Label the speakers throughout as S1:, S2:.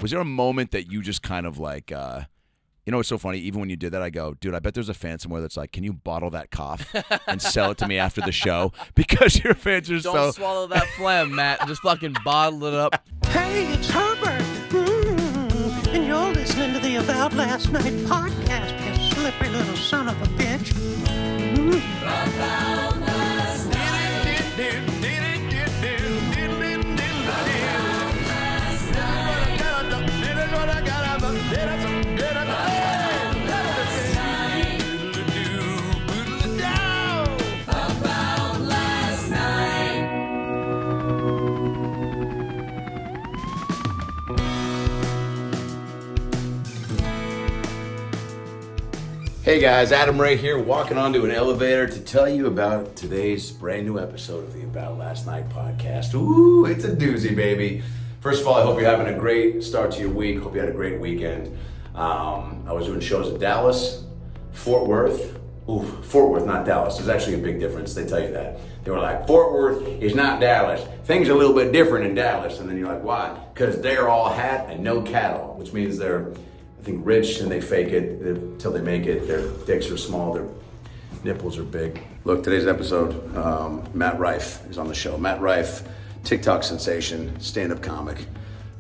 S1: Was there a moment that you just kind of like, you know what's so funny? Even when you did that, I go, dude, I bet there's a fan somewhere that's like, can you bottle that cough and sell it to me after the show? Because your fans are
S2: Don't swallow that phlegm, Matt. Just fucking bottle it up.
S3: Hey, it's Herbert. And you're listening to the About Last Night podcast, you slippery little son of a bitch.
S4: About last night.
S5: Hey guys, Adam Ray here, walking onto an elevator to tell you about today's brand new episode of the About Last Night podcast. Ooh, it's a doozy, baby. First of all, I hope you're having a great start to your week. Hope you had a great weekend. I was doing shows in Dallas, Fort Worth. Ooh, Fort Worth, not Dallas. There's actually a big difference. They tell you that. They were like, Fort Worth is not Dallas. Things are a little bit different in Dallas. And then you're like, why? Because they're all hat and no cattle, which means they're, I think, rich and they fake it until they make it. Their dicks are small, their nipples are big. Look, today's episode, Matt Rife is on the show. Matt Rife, TikTok sensation, stand-up comic,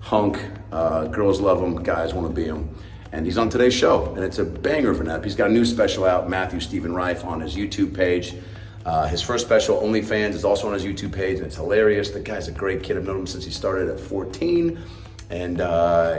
S5: hunk, girls love him, guys want to be him. And he's on today's show, and it's a banger of an ep. He's got a new special out, Matthew Steven Rife, on his YouTube page. His first special, OnlyFans, is also on his YouTube page, and it's hilarious. The guy's a great kid. I've known him since he started at 14. And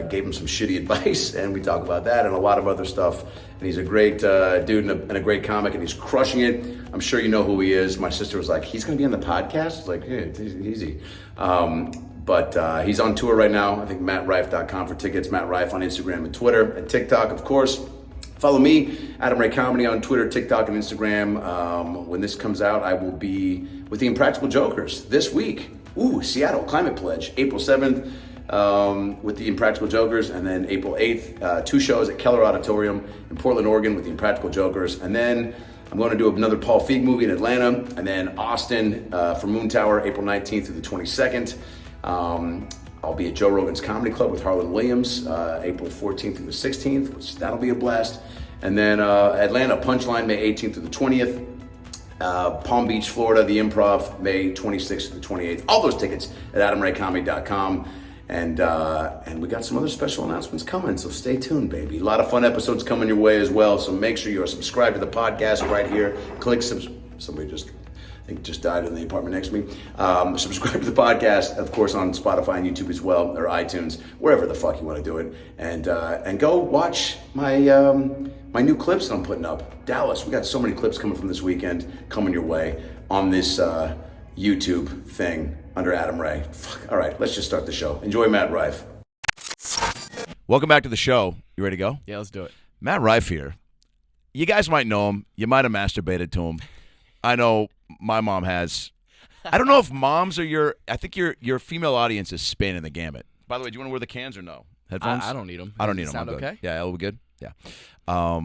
S5: gave him some shitty advice, and we talk about that and a lot of other stuff. And he's a great dude and a great comic, and he's crushing it. I'm sure you know who he is. My sister was like, he's gonna be on the podcast? It's like, yeah, it's easy. But he's on tour right now. I think mattrife.com for tickets. Matt Rife on Instagram and Twitter and TikTok, of course. Follow me, Adam Ray Comedy, on Twitter, TikTok, and Instagram. When this comes out, I will be with the Impractical Jokers this week. Ooh, Seattle Climate Pledge, April 7th. With the Impractical Jokers, and then April 8th, 2 shows at Keller Auditorium in Portland, Oregon with the Impractical Jokers, and then I'm going to do another Paul Feig movie in Atlanta, and then Austin for Moon Tower, April 19th through the 22nd. I'll be at Joe Rogan's Comedy Club with Harlan Williams, April 14th through the 16th, which that'll be a blast, and then Atlanta Punchline, May 18th through the 20th. Palm Beach, Florida, the Improv, May 26th to the 28th. All those tickets at adamraycomedy.com. And we got some other special announcements coming, so stay tuned, baby. A lot of fun episodes coming your way as well, so make sure you're subscribed to the podcast right here. Click somebody just died in the apartment next to me. Subscribe to the podcast, of course, on Spotify and YouTube as well, or iTunes, wherever the fuck you want to do it. And go watch my new clips that I'm putting up. Dallas, we got so many clips coming from this weekend coming your way on this YouTube thing under Adam Ray. Fuck. All right, let's just start the show. Enjoy Matt Rife.
S1: Welcome back to the show. You ready to go?
S2: Yeah, let's do it.
S1: Matt Rife here. You guys might know him. You might have masturbated to him. I know my mom has. I don't know if moms are your. I think your female audience is spanning the gamut. By the way, do you want to wear the cans or no? Headphones?
S2: I don't need them.
S1: I don't need them.
S2: Sound
S1: I'm good.
S2: okay?
S1: Yeah, it'll be good. Yeah.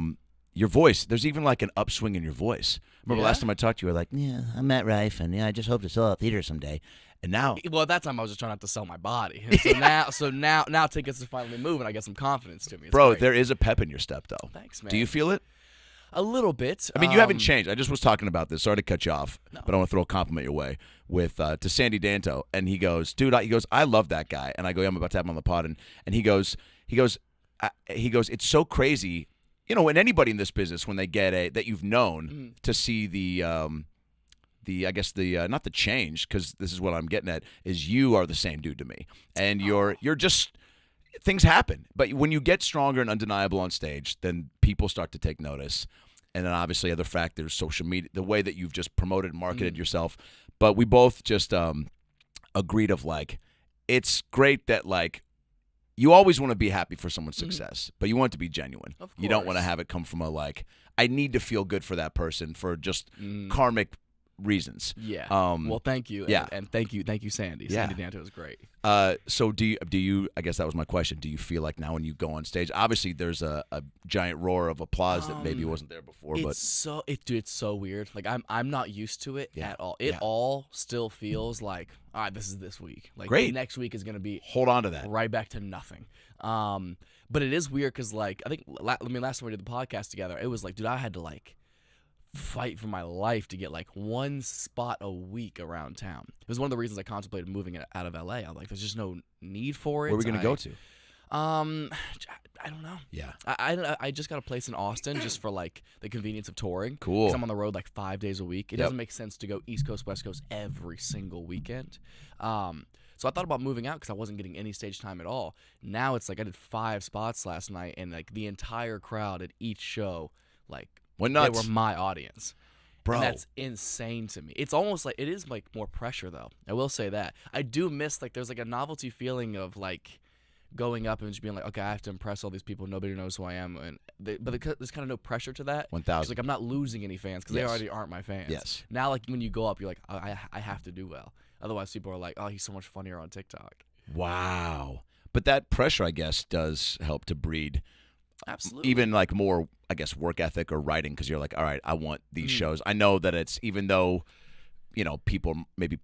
S1: Your voice. There's even like an upswing in your voice. Remember last time I talked to you, you were like, yeah, I'm Matt Rife, and yeah, I just hope to sell a theater someday. And now,
S2: well, at that time I was just trying not to sell my body. And so now tickets are finally moving. I get some confidence to me. It's
S1: bro,
S2: great.
S1: there is a pep in your step, though.
S2: Thanks, man.
S1: Do you feel it?
S2: A little bit.
S1: I mean, you haven't changed. I just was talking about this. Sorry to cut you off, but I want to throw a compliment your way with to Sandy Danto, and he goes, dude, I love that guy, and I go, yeah, I'm about to have him on the pod, and he goes, it's so crazy, you know, when anybody in this business, when they get that you've known to see the I guess not the change, because this is what I'm getting at, is you are the same dude to me, and you're just. Things happen, but when you get stronger and undeniable on stage, then people start to take notice. And then obviously other factors, social media, the way that you've just promoted and marketed yourself. But we both just agreed of like, it's great that like, you always want to be happy for someone's success, but you want it to be genuine.
S2: Of course.
S1: You don't want to have it come from a like, I need to feel good for that person for just karmic reasons.
S2: Yeah.
S1: Um,
S2: Well, thank you.
S1: yeah.
S2: And thank you, Sandy.
S1: Yeah.
S2: Sandy Danto was great.
S1: So do you? I guess that was my question. Do you feel like now when you go on stage, obviously there's a giant roar of applause that maybe wasn't there before, but
S2: It's so weird. Like I'm not used to it
S1: Yeah.
S2: at all. It
S1: Yeah.
S2: all still feels like, all right, this is this week. Like
S1: Great.
S2: next week is gonna be
S1: hold on to that.
S2: right back to nothing. But it is weird because like I think last time we did the podcast together, it was like, dude, I had to like fight for my life to get like one spot a week around town. It was one of the reasons I contemplated moving out of LA. I'm like, there's just no need for it.
S1: Where are we gonna go to?
S2: I don't know.
S1: Yeah.
S2: I just got a place in Austin just for like the convenience of touring.
S1: Cool.
S2: 'Cause I'm on the road like 5 days a week. It
S1: Yep.
S2: doesn't make sense to go East Coast, West Coast every single weekend. So I thought about moving out because I wasn't getting any stage time at all. Now it's like I did 5 spots last night, and like the entire crowd at each show, like
S1: Went
S2: they
S1: nuts.
S2: were my audience.
S1: Bro.
S2: And that's insane to me. It's almost like, it is like more pressure though. I will say that. I do miss, like, there's like a novelty feeling of like going up and just being like, okay, I have to impress all these people. Nobody knows who I am. But there's kind of no pressure to that.
S1: 1,000.
S2: Like, I'm not losing any fans because
S1: Yes.
S2: they already aren't my fans.
S1: Yes.
S2: Now, like, when you go up, you're like, I have to do well. Otherwise, people are like, oh, he's so much funnier on TikTok.
S1: Wow. But that pressure, I guess, does help to breed
S2: Absolutely.
S1: even like more, I guess, work ethic or writing, because you're like, all right, I want these shows. I know that it's, even though, people maybe,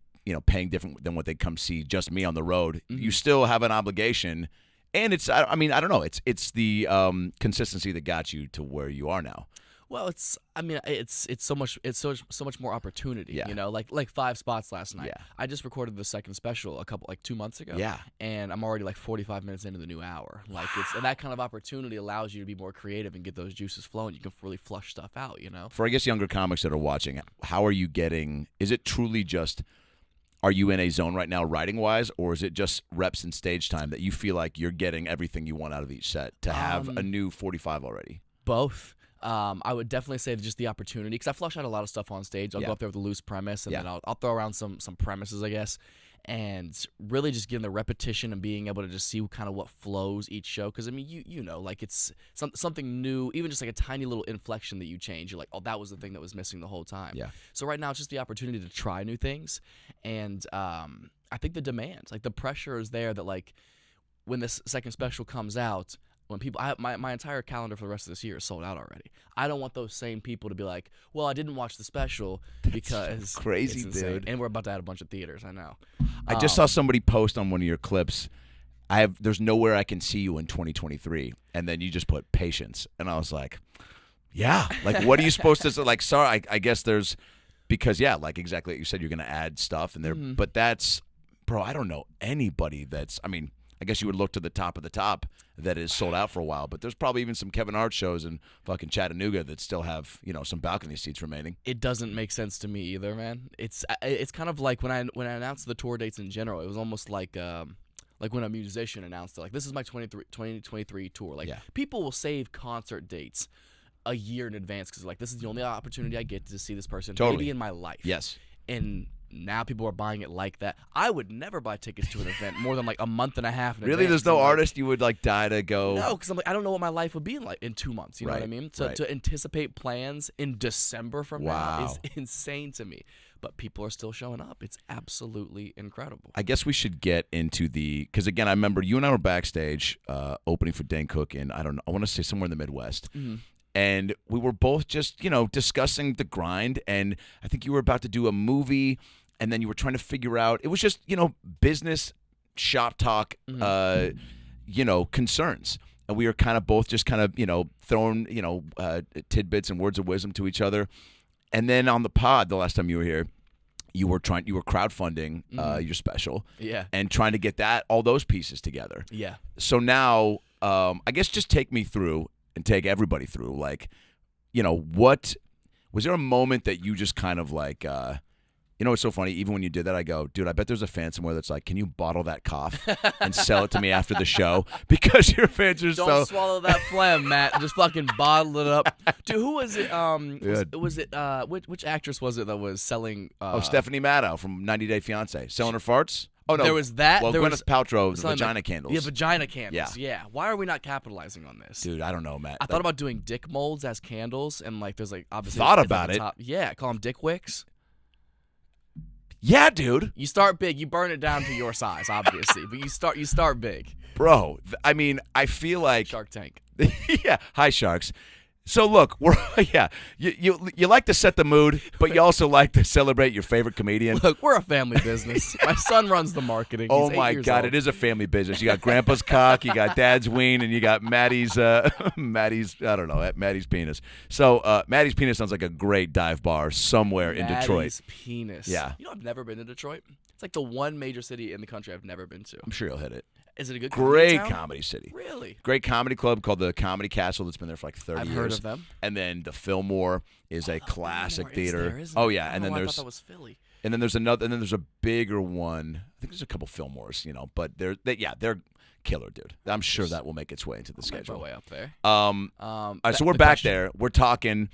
S1: paying different than what they come see just me on the road, you still have an obligation. And it's, I don't know, it's the consistency that got you to where you are now.
S2: Well, it's so much more opportunity,
S1: Yeah.
S2: like 5 spots last night.
S1: Yeah.
S2: I just recorded the second special 2 months ago.
S1: Yeah.
S2: And I'm already like 45 minutes into the new hour. Like and that kind of opportunity allows you to be more creative and get those juices flowing. You can really flush stuff out,
S1: For, I guess, younger comics that are watching, how are you getting, is it truly just, are you in a zone right now writing-wise, or is it just reps and stage time that you feel like you're getting everything you want out of each set to have a new 45 already?
S2: Both. I would definitely say just the opportunity, because I flush out a lot of stuff on stage. I'll
S1: Yeah.
S2: go up there with a loose premise, and
S1: Yeah.
S2: then I'll throw around some premises, I guess, and really just getting the repetition and being able to just see kind of what flows each show. Because, I mean, you know, like it's something new, even just like a tiny little inflection that you change. You're like, oh, that was the thing that was missing the whole time.
S1: Yeah.
S2: So right now it's just the opportunity to try new things, and I think the demand, like the pressure is there that like when this second special comes out, when people, my entire calendar for the rest of this year is sold out already. I don't want those same people to be like, well, I didn't watch the special because
S1: so crazy,
S2: it's insane.
S1: dude.
S2: And we're about to add a bunch of theaters. I know.
S1: I just saw somebody post on one of your clips, there's nowhere I can see you in 2023, and then you just put patience, and I was like, yeah, like what are you supposed to say? Like, sorry, I guess there's, because like exactly what you said, you're gonna add stuff in there, but that's, bro, I don't know anybody that's, I mean, I guess you would look to the top of the top that is sold out for a while, but there's probably even some Kevin Hart shows in fucking Chattanooga that still have, some balcony seats remaining.
S2: It doesn't make sense to me either, man. It's kind of like when I announced the tour dates in general, it was almost like when a musician announced it, like, this is my 2023 tour. Like,
S1: Yeah.
S2: people will save concert dates a year in advance because, like, this is the only opportunity I get to see this person
S1: Totally.
S2: maybe in my life.
S1: Yes.
S2: And now people are buying it like that. I would never buy tickets to an event more than like a month and a half in
S1: Really,
S2: advance.
S1: there's no
S2: I'm like,
S1: artist you would like die to go?
S2: No, because I'm like, I don't know what my life would be like in 2 months. You know what I
S1: Right,
S2: mean?
S1: right.
S2: To anticipate plans in December from now
S1: Wow.
S2: is insane to me. But people are still showing up. It's absolutely incredible.
S1: I guess we should get into because again, I remember you and I were backstage opening for Dane Cook in, I want to say somewhere in the Midwest.
S2: Mm-hmm.
S1: And we were both just, discussing the grind. And I think you were about to do a movie, and then you were trying to figure out, it was just, business, shop talk, concerns. And we were kind of both just kind of, throwing, tidbits and words of wisdom to each other. And then on the pod, the last time you were here, you were crowdfunding your special.
S2: Yeah.
S1: And trying to get all those pieces together.
S2: Yeah.
S1: So now, I guess just take me through and take everybody through, like, what was there a moment that you just kind of like, it's so funny, even when you did that, I go, dude, I bet there's a fan somewhere that's like, can you bottle that cough and sell it to me after the show? Because your fans are
S2: Don't swallow that phlegm, Matt. Just fucking bottle it up. Dude, who was it? Which actress was it that was selling?
S1: Stephanie Maddow from 90 Day Fiancé, selling her farts? Oh, no.
S2: There was that.
S1: Well,
S2: there
S1: Gwyneth
S2: was
S1: Paltrow, the
S2: selling
S1: vagina candles.
S2: Yeah, vagina candles.
S1: Yeah.
S2: Yeah. Why are we not capitalizing on this?
S1: Dude, I don't know, Matt.
S2: I thought about doing dick molds as candles, and like there's like obviously
S1: Thought
S2: it's at
S1: about
S2: the
S1: it?
S2: top. Yeah, call them dick wicks.
S1: Yeah, dude.
S2: You start big, you burn it down to your size, obviously, but you start big.
S1: Bro, I mean, I feel like
S2: Shark Tank.
S1: yeah. Hi, Sharks. So look, we're you like to set the mood, but you also like to celebrate your favorite comedian.
S2: Look, we're a family business. My son runs the marketing.
S1: Oh
S2: He's 8
S1: my
S2: years
S1: God,
S2: old.
S1: it is a family business. You got Grandpa's cock, you got Dad's ween, and you got Maddie's Maddie's Maddie's penis. So Maddie's penis sounds like a great dive bar somewhere in Detroit.
S2: Maddie's penis.
S1: Yeah.
S2: You know, I've never been to Detroit. It's like the one major city in the country I've never been to.
S1: I'm sure you'll hit it.
S2: Is it a good comedy
S1: Great
S2: town?
S1: comedy city.
S2: Really?
S1: Great comedy club called the Comedy Castle that's been there for like 30
S2: I've
S1: years.
S2: heard of them.
S1: And then the Fillmore is a classic
S2: Fillmore is
S1: theater.
S2: there, isn't
S1: Oh
S2: it?
S1: yeah, and then
S2: I
S1: there's
S2: thought that was Philly.
S1: and then there's another and then there's a bigger one. I think there's a couple Fillmores, but they're killer, dude. I'm sure that will make its way into the
S2: I'll make
S1: schedule.
S2: my way up there.
S1: All right, so we're back there. We're talking,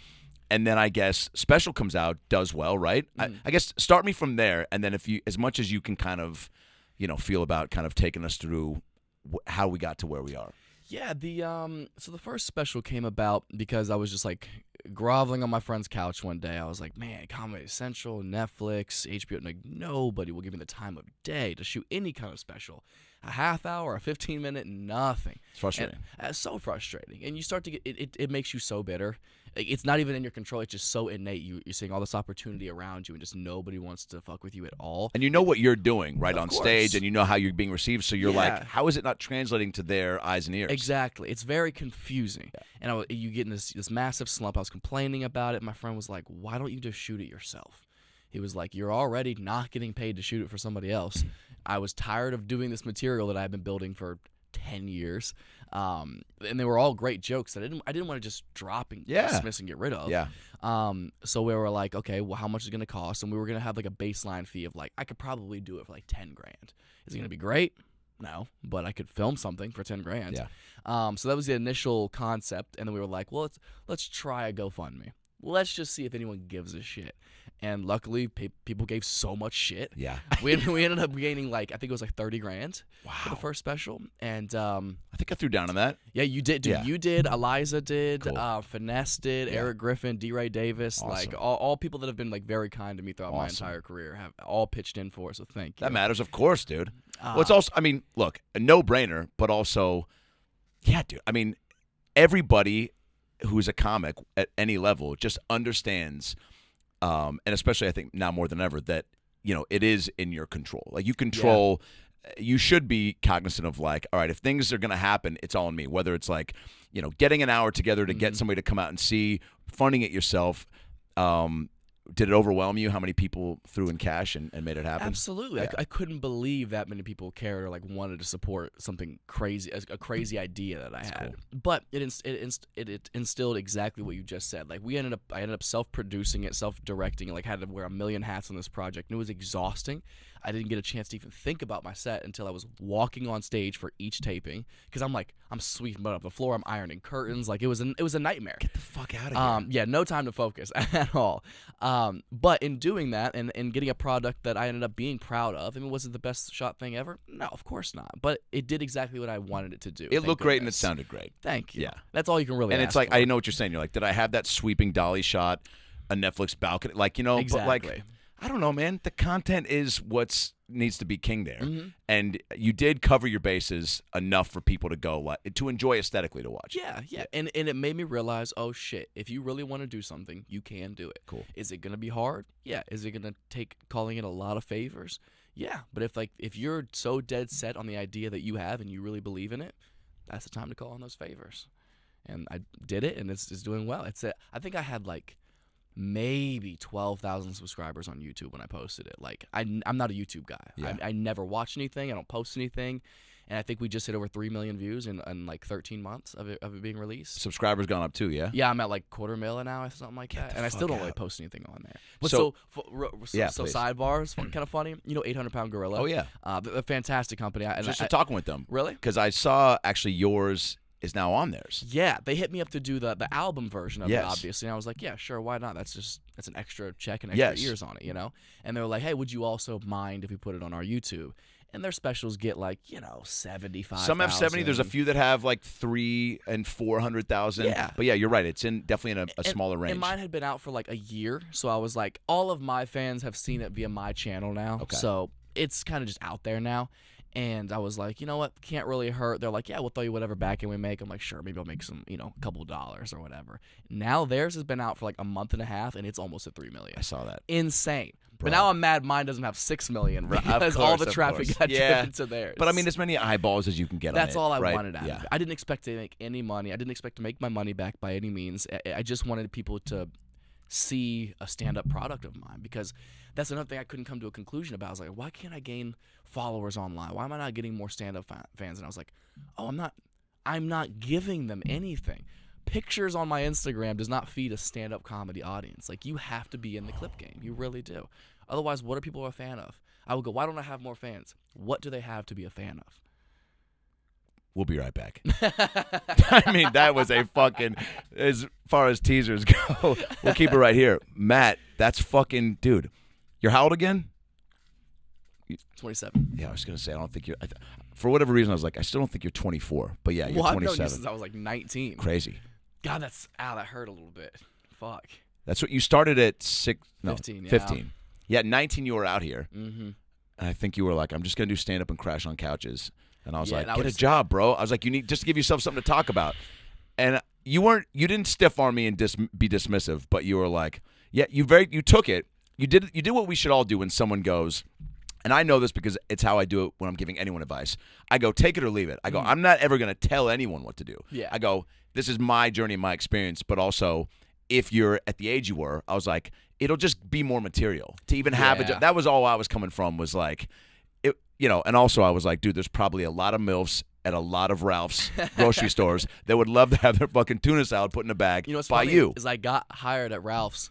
S1: and then I guess special comes out, does well, right? I guess start me from there, and then if you, as much as you can, kind of, feel about kind of taking us through how we got to where we are.
S2: Yeah, so the first special came about because I was just like groveling on my friend's couch one day. I was like, man, Comedy Central, Netflix, HBO, like nobody will give me the time of day to shoot any kind of special. A half hour, a 15-minute, nothing.
S1: It's frustrating.
S2: And, so frustrating. And you start to get it makes you so bitter. Like, it's not even in your control. It's just so innate. You're seeing all this opportunity around you, and just nobody wants to fuck with you at all.
S1: And you know what you're doing right
S2: Of
S1: on
S2: course.
S1: stage, and you know how you're being received. So you're
S2: Yeah.
S1: like, how is it not translating to their eyes and ears?
S2: Exactly. It's very confusing. Yeah. And you get in this massive slump. I was complaining about it. My friend was like, why don't you just shoot it yourself? He was like, you're already not getting paid to shoot it for somebody else. I was tired of doing this material that I've been building for 10 years. And they were all great jokes that I didn't want to just drop and dismiss and get rid of.
S1: Yeah.
S2: So we were like, okay, well, how much is it going to cost? And we were going to have like a baseline fee of like, I could probably do it for like 10 grand. Is it going to be great? No, but I could film something for 10 grand.
S1: Yeah.
S2: So that was the initial concept. And then we were like, well, let's try a GoFundMe. Let's just see if anyone gives a shit. And luckily, people gave so much shit.
S1: Yeah.
S2: we ended up gaining like, I think it was like 30 grand for the first special. And
S1: I think I threw down on that.
S2: yeah, you did. Dude,
S1: Yeah.
S2: You did. Eliza did.
S1: Cool.
S2: Finesse did.
S1: Yeah.
S2: Eric Griffin, D. Ray Davis.
S1: Awesome.
S2: Like all people that have been like very kind to me throughout my
S1: Awesome.
S2: entire career have all pitched in for it. So thank you.
S1: That matters, of course, dude. Well, it's also, I mean, look, a no-brainer, but also, yeah, dude. I mean, everybody who's a comic at any level just understands, and especially I think now more than ever, that, it is in your control. Like, you control, you should be cognizant of like, all right, if things are going to happen, it's all on me. Whether it's like, getting an hour together to get somebody to come out and see, funding it yourself. Did it overwhelm you how many people threw in cash and made it happen?
S2: Absolutely.
S1: Yeah.
S2: I couldn't believe that many people cared or like wanted to support something crazy, a crazy idea that I had.
S1: cool.
S2: But it instilled exactly what you just said. Like I ended up self-producing it, self-directing it, like had to wear a million hats on this project. And it was exhausting. I didn't get a chance to even think about my set until I was walking on stage for each taping because I'm sweeping mud up the floor, I'm ironing curtains, like it was a nightmare.
S1: Get the fuck out of here.
S2: Yeah, no time to focus at all. But in doing that and getting a product that I ended up being proud of, I mean, was it the best shot thing ever? No, of course not. But it did exactly what I wanted it to do.
S1: It
S2: thank
S1: looked great and it
S2: goodness.
S1: sounded great.
S2: Thank you.
S1: Yeah.
S2: That's all you can really
S1: And
S2: ask
S1: it's like,
S2: for.
S1: I know what you're saying. You're like, did I have that sweeping dolly shot, a Netflix balcony? Like, but like,
S2: Exactly.
S1: I don't know, man. The content is what's needs to be king there.
S2: Mm-hmm.
S1: And you did cover your bases enough for people to go, like, to enjoy aesthetically to watch.
S2: Yeah. And it made me realize, oh shit, if you really want to do something, you can do it.
S1: Cool.
S2: Is it gonna be hard? Yeah. Is it gonna take calling in a lot of favors? Yeah. But if you're so dead set on the idea that you have and you really believe in it, that's the time to call in those favors. And I did it, and it's doing well. I think I had like maybe 12,000 subscribers on YouTube when I posted it. Like I'm not a YouTube guy.
S1: Yeah.
S2: I never watch anything. I don't post anything. And I think we just hit over 3 million views in like 13 months of it being released.
S1: Subscribers gone up too, yeah?
S2: Yeah, I'm at like 250,000 now, something like that.
S1: the
S2: And I still
S1: fuck
S2: don't really
S1: out.
S2: post anything on there. But
S1: So-
S2: so
S1: please.
S2: sidebars, kind of funny. 800 Pound Gorilla.
S1: Oh, yeah.
S2: They're a fantastic company.
S1: Just talking with them.
S2: Really?
S1: Because I saw actually yours is now on theirs.
S2: Yeah, they hit me up to do the album version of
S1: Yes.
S2: it, obviously. And I was like, yeah, sure, why not? That's an extra check and extra
S1: Yes.
S2: ears on it, And they were like, hey, would you also mind if we put it on our YouTube? and their specials get like 75.
S1: Some have 70. There's a few that have like 300,000 and 400,000.
S2: Yeah.
S1: But yeah, you're right. It's definitely in a smaller range.
S2: And mine had been out for like a year, so I was like, all of my fans have seen it via my channel now.
S1: Okay.
S2: So it's kind of just out there now. And I was like, you know what? Can't really hurt. They're like, yeah, we'll throw you whatever back and we make. I'm like, sure, maybe I'll make some, a couple dollars or whatever. Now theirs has been out for like a month and a half, and it's almost at 3 million.
S1: I saw that.
S2: Insane.
S1: Bro.
S2: But now I'm mad mine doesn't have 6 million because all the traffic got driven to theirs.
S1: But I mean, as many eyeballs as you can get
S2: That's
S1: on it.
S2: all I
S1: right?
S2: wanted out of it. I didn't expect to make any money. I didn't expect to make my money back by any means. I just wanted people to see a stand-up product of mine, because that's another thing I couldn't come to a conclusion about. I was like, why can't I gain followers online? Why am I not getting more stand-up fans? And I was like, oh, I'm not giving them anything. Pictures on my Instagram does not feed a stand-up comedy audience. Like, you have to be in the clip game. You really do. Otherwise, what are people a fan of? I would go, why don't I have more fans? What do they have to be a fan of?
S1: We'll be right back. I mean, that was a fucking, as far as teasers go, we'll keep it right here. Matt, that's fucking, dude, you're how old again?
S2: 27.
S1: Yeah, I was going to say, I don't think you're, for whatever reason, I was like, I still don't think you're 24. But yeah, you're
S2: I've
S1: 27.
S2: known you since I was like 19.
S1: Crazy.
S2: God, that hurt a little bit. Fuck.
S1: That's what you started at
S2: 15, yeah.
S1: 15. Yeah, 19 you were out here.
S2: Mm-hmm.
S1: And I think you were like, I'm just going to do stand-up and crash on couches. And I was like,
S2: and
S1: get a job, bro. I was like, you need just to give yourself something to talk about. And you didn't stiff arm me and be dismissive, but you were like, yeah, you took it. You did what we should all do when someone goes, and I know this because it's how I do it when I'm giving anyone advice. I go, take it or leave it. I go, I'm not ever going to tell anyone what to do.
S2: Yeah.
S1: I go, this is my journey, my experience, but also if you're at the age you were, I was like, it'll just be more material to even have a job. That was all I was coming from, was like, and also I was like, dude, there's probably a lot of MILFs at a lot of Ralph's grocery stores that would love to have their fucking tuna salad put in a bag
S2: what's
S1: by
S2: funny
S1: you.
S2: Is I got hired at Ralph's.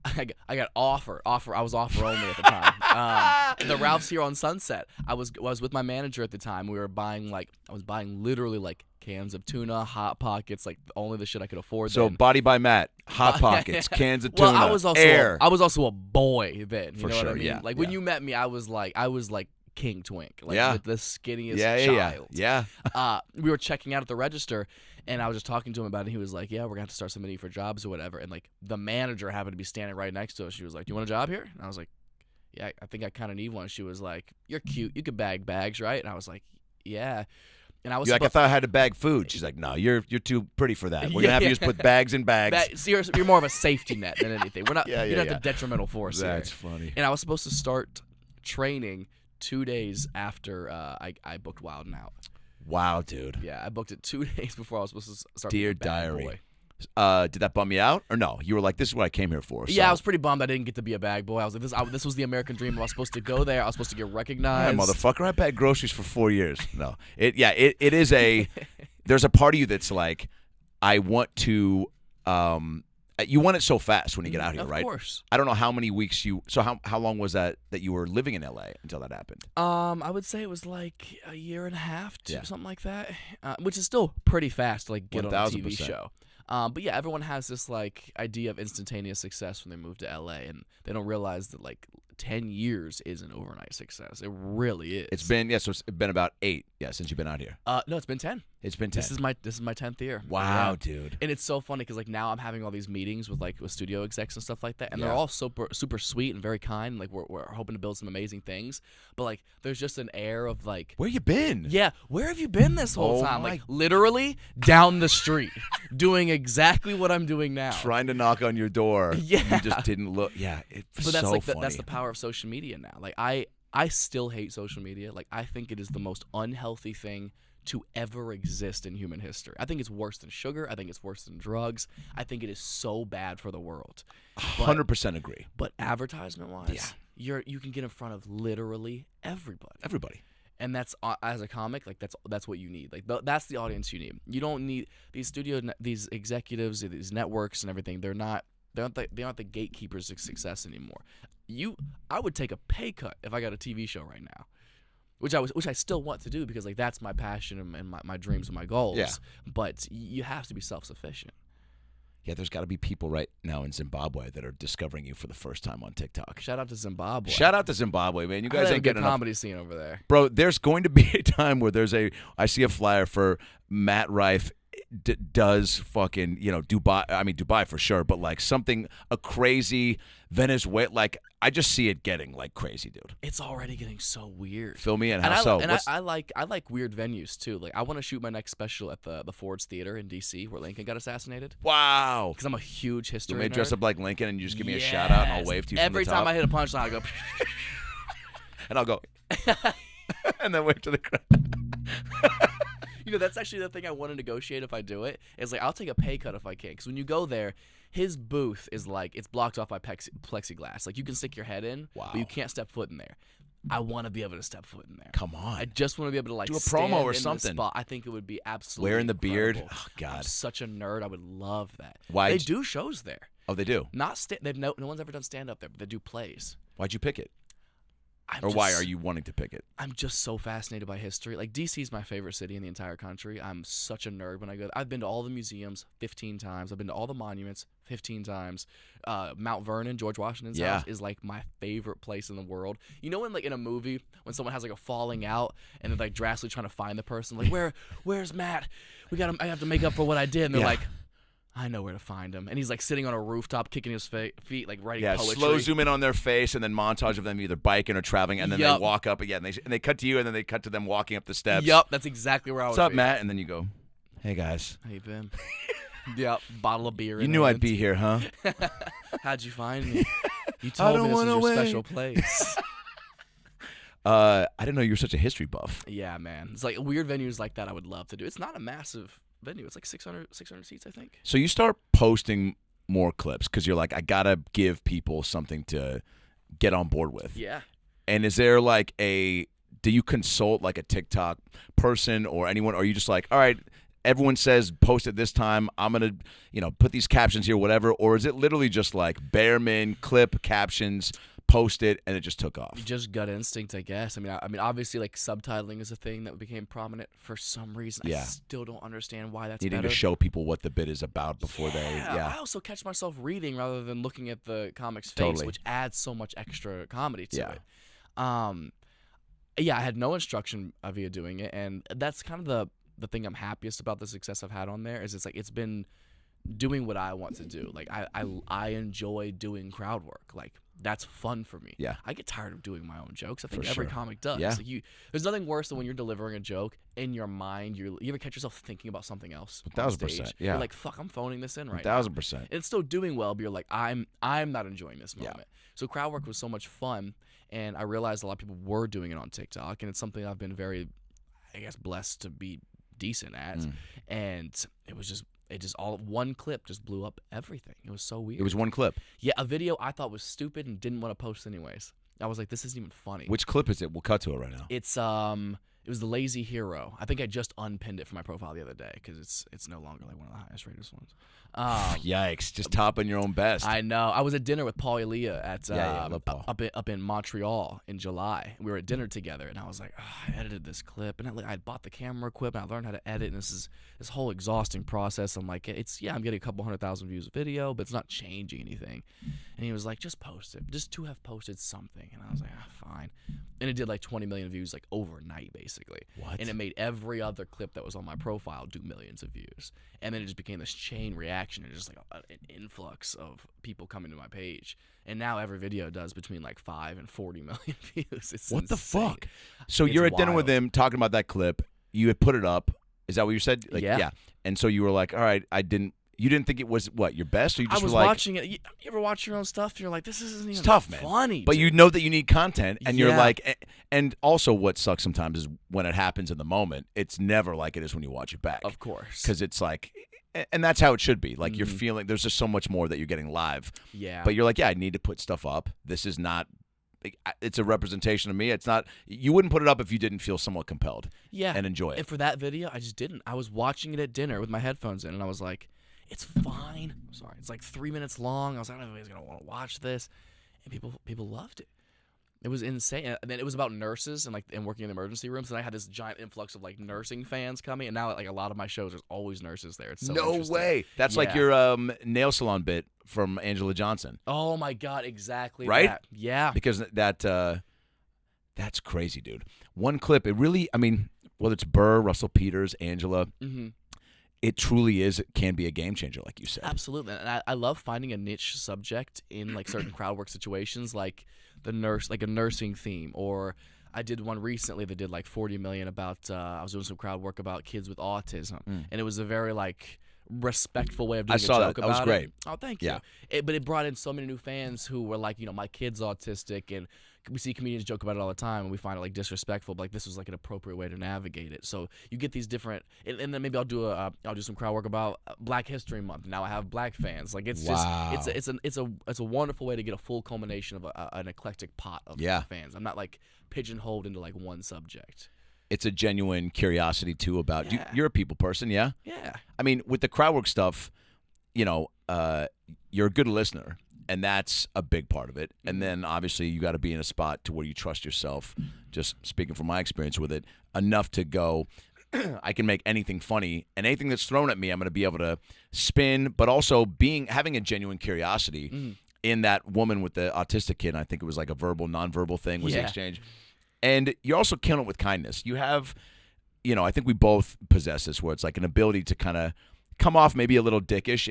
S2: I got offer. I was offer only at the time. The Ralph's here on Sunset. I was with my manager at the time. We were buying I was buying literally like cans of tuna, Hot Pockets, like only the shit I could afford.
S1: So
S2: then.
S1: Body by Matt, Hot Pockets, cans of tuna,
S2: Well, I was also
S1: air.
S2: I was also a boy then. You
S1: For
S2: know
S1: sure,
S2: what I mean?
S1: yeah,
S2: Like when you met me, I was like King Twink, like
S1: Yeah.
S2: with the skinniest
S1: Yeah.
S2: child. We were checking out at the register, and I was just talking to him about it. And he was like, "Yeah, we're gonna have to start submitting for jobs or whatever." And like the manager happened to be standing right next to us. She was like, "Do you want a job here?" And I was like, "Yeah, I think I kind of need one." She was like, "You're cute. You could bag bags, right?" And I was like, "Yeah." And I was
S1: You're like, I thought I had to bag food. She's like, no, you're too pretty for that. We're gonna have you just put bags in bags.
S2: So you're more of a safety net than anything. We're not. You're not the detrimental force.
S1: That's
S2: here.
S1: funny.
S2: And I was supposed to start training 2 days after I booked Wild 'N Out.
S1: Wow, dude.
S2: Yeah, I booked it 2 days before I was supposed to start.
S1: Dear
S2: being a bad
S1: diary.
S2: boy.
S1: Did that bum you out or no? You were like, this is what I came here for. So.
S2: Yeah, I was pretty bummed I didn't get to be a bag boy. I was like, this was the American dream. I was supposed to go there. I was supposed to get
S1: Hey,
S2: recognized.
S1: motherfucker, I bagged groceries for 4 years. No, it is a. There's a part of you that's like, I want to. You want it so fast when you get out here, right?
S2: Of course.
S1: I don't know how many weeks you. So how long was that you were living in LA until that happened?
S2: I would say it was like a year and a half to
S1: Yeah.
S2: something like that, which is still pretty fast to like get on a TV
S1: 1000%.
S2: show. But yeah, everyone has this like idea of instantaneous success when they move to LA, and they don't realize that like 10 years is an overnight success. It really is.
S1: It's been so it's been about 8 since you've been out here.
S2: No, it's been 10.
S1: It's been 10.
S2: This is my 10th year.
S1: Wow,
S2: Yeah.
S1: dude.
S2: And it's so funny because like now I'm having all these meetings with studio execs and stuff like that, and
S1: Yeah.
S2: they're all super sweet and very kind. Like we're hoping to build some amazing things, but like there's just an air of like,
S1: Where you been?
S2: yeah, where have you been this whole
S1: Oh
S2: time?
S1: my-
S2: Like literally down the street, doing exactly what I'm doing now.
S1: Trying to knock on your door.
S2: Yeah.
S1: You just didn't look. Yeah. It's
S2: But that's
S1: so
S2: like
S1: funny.
S2: that's the power of social media now. Like I still hate social media. Like I think it is the most unhealthy thing to ever exist in human history. I think it's worse than sugar. I think it's worse than drugs. I think it is so bad for the world.
S1: 100% agree.
S2: But advertisement wise, you can get in front of literally everybody.
S1: Everybody.
S2: And that's as a comic, like that's what you need. Like that's the audience you need. You don't need these these executives, these networks, and everything. They aren't the gatekeepers of success anymore. I would take a pay cut if I got a TV show right now, which I still want to do because like that's my passion and my dreams and my goals.
S1: Yeah.
S2: But you have to be self-sufficient.
S1: Yeah, there's got to be people right now in Zimbabwe that are discovering you for the first time on TikTok.
S2: Shout out to Zimbabwe.
S1: Shout out to Zimbabwe, man. You guys ain't getting enough
S2: comedy scene over there.
S1: Bro, there's going to be a time where I see a flyer for Matt Rife does fucking, Dubai. I mean, Dubai for sure, but like a crazy Venezuela. Like, I just see it getting like crazy, dude.
S2: It's already getting so weird.
S1: Fill me in.
S2: And
S1: How so?
S2: I like weird venues too. Like, I want to shoot my next special at the Ford's Theater in D.C. where Lincoln got assassinated.
S1: Wow.
S2: Because I'm a huge history nerd.
S1: You may dress up like Lincoln and you just give me a shout out and I'll wave to you
S2: every
S1: from the top.
S2: time I hit a punchline. I go,
S1: and I'll go, and then wave to the crowd.
S2: That's actually the thing I want to negotiate if I do it. Is like, I'll take a pay cut if I can. Because when you go there, his booth is like, it's blocked off by plexiglass. Like, you can stick your head in, but you can't step foot in there. I want to be able to step foot in there.
S1: Come on.
S2: I just want to be able to like
S1: do a
S2: stand
S1: promo or
S2: in
S1: something.
S2: The spot. I think it would be absolutely
S1: wearing the
S2: incredible.
S1: beard. Oh God.
S2: I'm such a nerd. I would love that.
S1: Why?
S2: They do shows there.
S1: Oh, they do.
S2: They've no one's ever done stand up there, but they do plays.
S1: Why'd you pick it? Why are you wanting to pick it?
S2: I'm just so fascinated by history. Like, D.C. is my favorite city in the entire country. I'm such a nerd when I go there. I've been to all the museums 15 times. I've been to all the monuments 15 times. Mount Vernon, George Washington's house, is like my favorite place in the world. You know when, like, in a movie, when someone has like a falling out and they're like drastically trying to find the person, like, where's Matt? I have to make up for what I did. And they're like, I know where to find him. And he's like sitting on a rooftop, kicking his feet, like writing poetry.
S1: Slow zoom in on their face, and then montage of them either biking or traveling, and then they walk up again. And they cut to you, and then they cut to them walking up the steps.
S2: Yep, that's exactly where I was.
S1: What's up, Matt? And then you go, hey guys.
S2: How you been? Yep, bottle of beer.
S1: You knew I'd be here, huh?
S2: How'd you find me? You told me this was your special place.
S1: I didn't know you were such a history buff.
S2: Yeah, man. It's like weird venues like that I would love to do. It's not a massive venue. It's like 600 seats, I think.
S1: So you start posting more clips because you're like, I gotta give people something to get on board with.
S2: Yeah.
S1: And is there like do you consult like a TikTok person or anyone, or are you just like, all right, everyone says post it this time, I'm gonna put these captions here, whatever, or is it literally just like Bearman clip captions, post it, and it just took off?
S2: Just gut instinct, I guess. I mean, obviously, like, subtitling is a thing that became prominent for some reason.
S1: Yeah.
S2: I still don't understand why that's
S1: Needing
S2: better.
S1: to show people what the bit is about before
S2: I also catch myself reading rather than looking at the comic's face,
S1: Totally.
S2: which adds so much extra comedy to
S1: Yeah.
S2: it. I had no instruction via doing it, and that's kind of the thing I'm happiest about the success I've had on there is it's been doing what I want to do. Like, I enjoy doing crowd work. Like, that's fun for me.
S1: Yeah.
S2: I get tired of doing my own jokes. I think
S1: For
S2: every
S1: sure.
S2: comic does.
S1: Yeah.
S2: Like, there's nothing worse than when you're delivering a joke in your mind. You ever catch yourself thinking about something else?
S1: 1000%. Yeah.
S2: You're like, fuck, I'm phoning this in right now.
S1: 1000%.
S2: And it's still doing well, but you're like, I'm not enjoying this moment. So crowd work was so much fun, and I realized a lot of people were doing it on TikTok, and it's something I've been very, I guess, blessed to be decent at. And it just all one clip just blew up everything. It was so weird.
S1: It was one clip.
S2: Yeah, a video I thought was stupid and didn't want to post anyways. I was like, this isn't even funny.
S1: Which clip is it? We'll cut to it right now.
S2: It's it was the Lazy Hero. I think I just unpinned it from my profile the other day because it's no longer like one of the highest rated ones.
S1: Yikes! Just topping your own best.
S2: I know. I was at dinner with Paul Elia at
S1: I love Paul.
S2: up in Montreal in July. We were at dinner together, and I was like, I edited this clip, and I bought the camera equipment. I learned how to edit, and this whole exhausting process. I'm like, I'm getting a couple 100,000 views a video, but it's not changing anything. And he was like, just post it, just to have posted something. And I was like, fine. And it did like 20 million views like overnight, basically.
S1: What?
S2: And it made every other clip that was on my profile do millions of views. And then it just became this chain reaction and just like an influx of people coming to my page. And now every video does between like 5 and 40 million views. It's
S1: what
S2: insane.
S1: the fuck? So
S2: It's
S1: you're at dinner with
S2: wild.
S1: him talking about that clip. You had put it up. Is that what you said? Like,
S2: Yeah.
S1: And so you were like, all right, you didn't think it was what, your best, or you just
S2: I was
S1: were like,
S2: watching it. You ever watch your own stuff? And you're like, this isn't even
S1: it's tough, man.
S2: funny.
S1: But
S2: dude.
S1: you know that you need content, and you're
S2: Yeah.
S1: like, and also what sucks sometimes is when it happens in the moment, it's never like it is when you watch it back.
S2: Of course.
S1: Because it's like, and that's how it should be. Like, you're feeling, there's just so much more that you're getting live.
S2: Yeah.
S1: But you're like, yeah, I need to put stuff up. This is not, it's a representation of me. It's not, you wouldn't put it up if you didn't feel somewhat compelled.
S2: Yeah.
S1: And enjoy it.
S2: And for that video, I just didn't. I was watching it at dinner with my headphones in, and I was like, it's fine. I'm sorry. It's like 3 minutes long. I was like, I don't know if anybody's going to want to watch this. And people loved it. It was insane. And then it was about nurses and working in the emergency rooms. And I had this giant influx of like nursing fans coming. And now like a lot of my shows, there's always nurses there. It's so
S1: No
S2: interesting.
S1: way. That's like your nail salon bit from Angela Johnson.
S2: Oh my God, exactly.
S1: Right?
S2: That. Yeah.
S1: Because that's crazy, dude. One clip, it really, I mean, whether it's Burr, Russell Peters, Angela, it truly can be a game changer, like you said.
S2: Absolutely. And I love finding a niche subject in like certain crowd work situations, like a nursing theme. Or I did one recently that did like 40 million about, I was doing some crowd work about kids with autism. And it was a very like respectful way of doing a joke about it.
S1: That was great.
S2: Oh, thank you.
S1: Yeah.
S2: But it brought in so many new fans who were like, my kid's autistic, and we see comedians joke about it all the time, and we find it like disrespectful. But like this was like an appropriate way to navigate it. So you get these different, and then maybe I'll do some crowd work about Black History Month. Now I have Black fans. Like it's it's a wonderful way to get a full culmination of an eclectic pot of fans. I'm not like pigeonholed into like one subject.
S1: It's a genuine curiosity too about you're a people person, yeah?
S2: Yeah.
S1: I mean, with the crowd work stuff, you're a good listener, and that's a big part of it. And then obviously you got to be in a spot to where you trust yourself, just speaking from my experience with it, enough to go, I can make anything funny, and anything that's thrown at me, I'm going to be able to spin, but also having a genuine curiosity in that woman with the autistic kid. I think it was like a verbal, nonverbal thing was the exchange. And you're also killing it with kindness. You have, I think we both possess this, where it's like an ability to kind of come off maybe a little dickish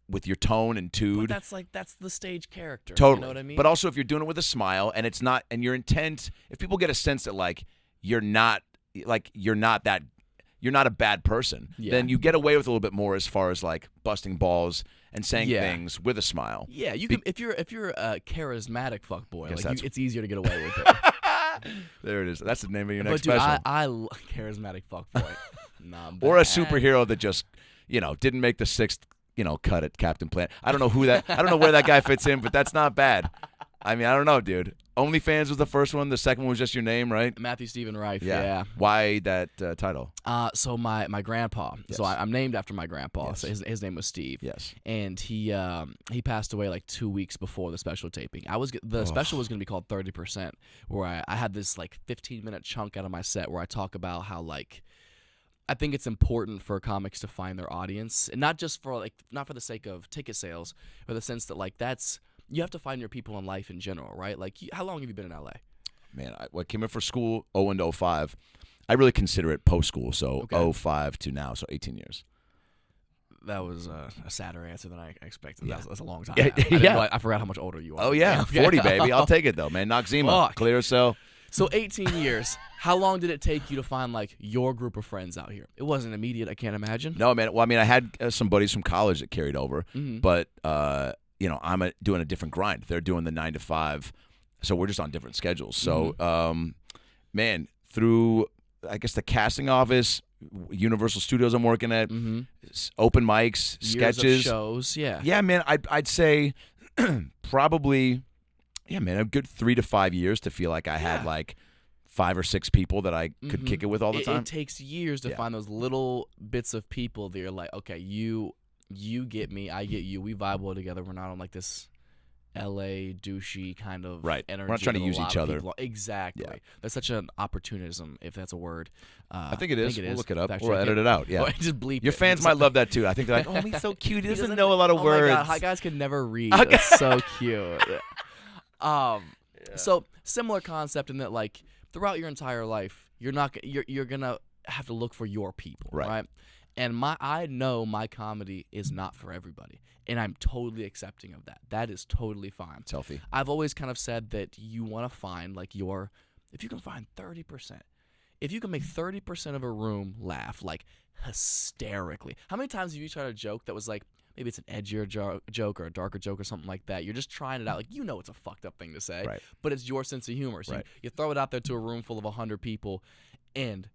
S1: with your tone and tude.
S2: But that's the stage character.
S1: Totally.
S2: You know what I mean?
S1: But also if you're doing it with a smile, and it's not, and your intent, if people get a sense that like you're not a bad person, then you get away with a little bit more as far as like busting balls and saying things with a smile.
S2: Yeah, you can if you're a charismatic fuckboy, it's easier to get away with it.
S1: There it is. That's the name of your next
S2: But dude,
S1: special.
S2: I charismatic fuckboy.
S1: Or a superhero that just, didn't make the sixth, cut at Captain Planet. I don't know where that guy fits in, but that's not bad. I mean, I don't know, dude. OnlyFans was the first one. The second one was just your name, right?
S2: Matthew Steven Rife. Yeah.
S1: Why that title?
S2: So my grandpa.
S1: Yes.
S2: So I'm named after my grandpa.
S1: Yes.
S2: So his name was Steve.
S1: Yes.
S2: And he passed away like 2 weeks before the special taping. The special was going to be called 30%, where I had this like 15-minute chunk out of my set where I talk about how like I think it's important for comics to find their audience, and not just for not for the sake of ticket sales, but the sense that like you have to find your people in life in general, right? Like, how long have you been in LA?
S1: Man, I came in for school 0 to 05. I really consider it post-school, so 05 to now, so 18 years.
S2: That was a sadder answer than I expected.
S1: Yeah.
S2: That's a long time.
S1: Yeah.
S2: I forgot how much older you are.
S1: Oh, yeah, 40, baby. I'll take it, though, man. Noxzema,
S2: Fuck.
S1: clear cell.
S2: So 18 years. How long did it take you to find like your group of friends out here? It wasn't immediate, I can't imagine.
S1: No, man. Well, I mean, I had some buddies from college that carried over, but I'm doing a different grind. They're doing the 9 to 5, so we're just on different schedules. So, man, through I guess the casting office, Universal Studios, I'm working at, open mics,
S2: Years
S1: sketches,
S2: of shows,
S1: yeah, man. I'd say probably, yeah, man, a good 3 to 5 years to feel like I had like 5 or 6 people that I could kick it with all the time.
S2: It takes years to find those little bits of people that you're like, okay, you get me, I get you, we vibe well together. We're not on like this LA douchey kind of energy.
S1: We're not trying to use each other.
S2: Exactly. Yeah. That's such an opportunism, if that's a word.
S1: I think it is. We'll look it up.
S2: Actually,
S1: we'll edit it out. Yeah.
S2: Just bleep
S1: Your fans might love that too. I think they're like, oh, he's so cute. He doesn't know a lot of words.
S2: Oh my God, guys can never read. That's so cute. So similar concept in that like throughout your entire life, you're gonna have to look for your people, right? And I know my comedy is not for everybody, and I'm totally accepting of that. That is totally fine.
S1: It's healthy.
S2: I've always kind of said that you want to find like if you can find 30%, if you can make 30% of a room laugh like hysterically. How many times have you tried a joke that was like, maybe it's an edgier joke or a darker joke or something like that. You're just trying it out. Like, it's a fucked up thing to say, but it's your sense of humor. So you throw it out there to a room full of 100 people, and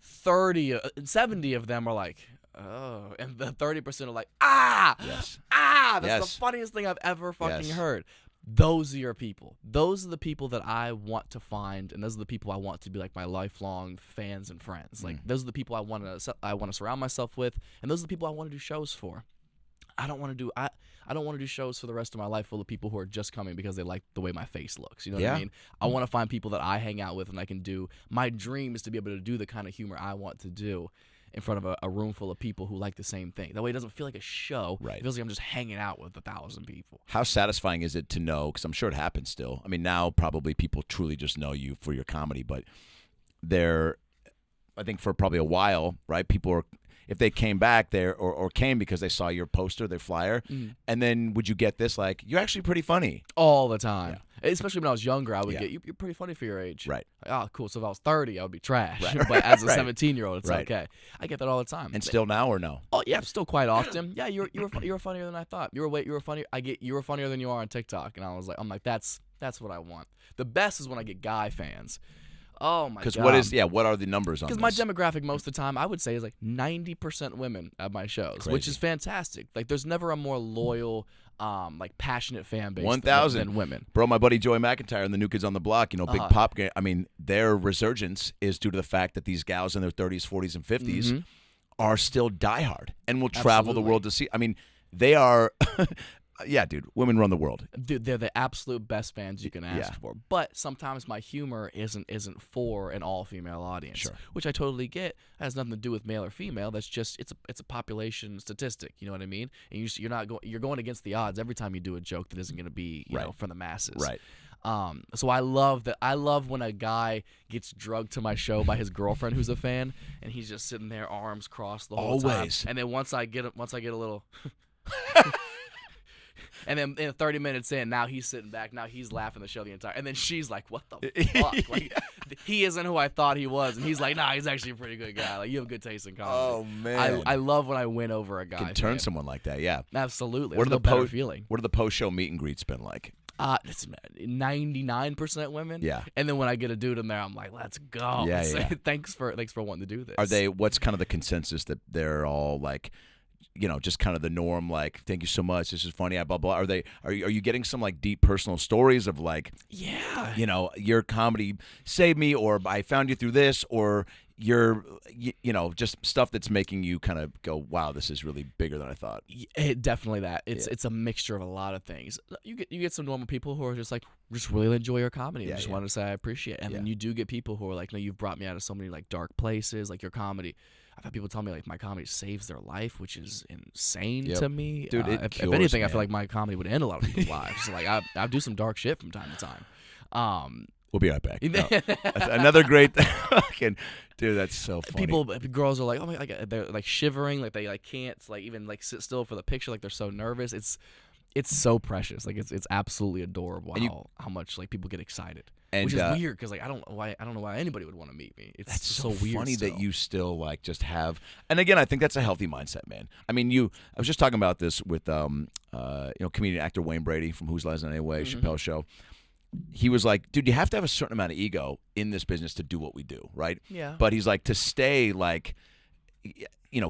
S2: 70 of them are like, oh, and the 30% are like, that's the funniest thing I've ever fucking heard. Those are your people. Those are the people that I want to find, and those are the people I want to be like my lifelong fans and friends. Like, those are the people I want to surround myself with, and those are the people I want to do shows for. I don't want to do I don't want to do shows for the rest of my life full of people who are just coming because they like the way my face looks. You know what I mean? I want to find people that I hang out with and I can do. My dream is to be able to do the kind of humor I want to do in front of a room full of people who like the same thing. That way it doesn't feel like a show.
S1: Right.
S2: It feels like I'm just hanging out with 1,000 people.
S1: How satisfying is it to know, because I'm sure it happens still. I mean, now probably people truly just know you for your comedy, but I think for probably a while, right, people are, if they came back there or came because they saw your poster, their flyer, and then would you get this, like, you're actually pretty funny?
S2: All the time. Especially when I was younger, I would get, you're pretty funny for your age.
S1: Right.
S2: Like, oh, cool. So if I was 30, I would be trash.
S1: Right.
S2: But as a
S1: Right.
S2: 17-year-old, it's
S1: Right.
S2: okay. I get that all the time.
S1: And still now or no?
S2: Oh yeah, still quite often. Yeah, you were funnier than I thought. You were funnier. You were funnier than you are on TikTok, and I'm like, that's what I want. The best is when I get guy fans. Oh my god.
S1: Because what are the numbers on this?
S2: Because my demographic most of the time, I would say, is like 90% women at my shows, which
S1: Crazy.
S2: is fantastic. Like, there's never a more loyal, like passionate fan base
S1: 1,000
S2: than women.
S1: Bro, my buddy Joey McIntyre and the New Kids on the Block, big pop. I mean, their resurgence is due to the fact that these gals in their 30s, 40s, and 50s are still diehard and will travel the world to see. I mean, they are. Yeah, dude, women run the world.
S2: Dude, they're the absolute best fans you can ask for. But sometimes my humor isn't for an all-female audience, which I totally get. It has nothing to do with male or female. That's just it's a population statistic. You know what I mean? And you're going against the odds every time you do a joke that isn't going to be you know for the masses.
S1: Right.
S2: So I love that. I love when a guy gets drugged to my show by his girlfriend who's a fan, and he's just sitting there, arms crossed the whole time. And then once I get a little. And then 30 minutes in, now he's sitting back. Now he's laughing the show the entire. And then she's like, "What the fuck? Like, he isn't who I thought he was." And he's like, "Nah, he's actually a pretty good guy. Like, you have good taste in comedy."
S1: Oh man,
S2: I love when I win over a guy.
S1: Can turn someone like that. Yeah,
S2: absolutely.
S1: What are the
S2: better feeling?
S1: What are the post-show meet and greets been like?
S2: It's 99% women.
S1: Yeah.
S2: And then when I get a dude in there, I'm like, "Let's go."
S1: Yeah.
S2: Thanks for wanting to do this.
S1: Are they? What's kind of the consensus that they're all like? Just kind of the norm, like, thank you so much, this is funny, blah blah. Are you getting some like deep personal stories of like, your comedy saved me, or I found you through this, or you're just stuff that's making you kind of go, wow, this is really bigger than I thought?
S2: Definitely that. It's a mixture of a lot of things. You get some normal people who are just like, just really enjoy your comedy and just want to say I appreciate it. And then you do get people who are like, no, you've brought me out of so many like dark places, like your comedy. I've had people tell me like my comedy saves their life, which is insane to me.
S1: Dude,
S2: if anything, I feel like my comedy would end a lot of people's lives. So, like I do some dark shit from time to time.
S1: We'll be right back. No, that's another great fucking dude. That's so funny.
S2: Girls are like, oh my god, they're like shivering, like they like can't like even like sit still for the picture, like they're so nervous. It's so precious. Like it's absolutely adorable how much like people get excited. Which is weird because like I don't know why anybody would want to meet me. It's
S1: that's
S2: so
S1: weird.
S2: Funny
S1: that you still like just have. And again, I think that's a healthy mindset, man. I mean, I was just talking about this with comedian actor Wayne Brady from Whose Line Is It Anyway, Chappelle's show. He was like, dude, you have to have a certain amount of ego in this business to do what we do, right?
S2: Yeah.
S1: But he's like, to stay like,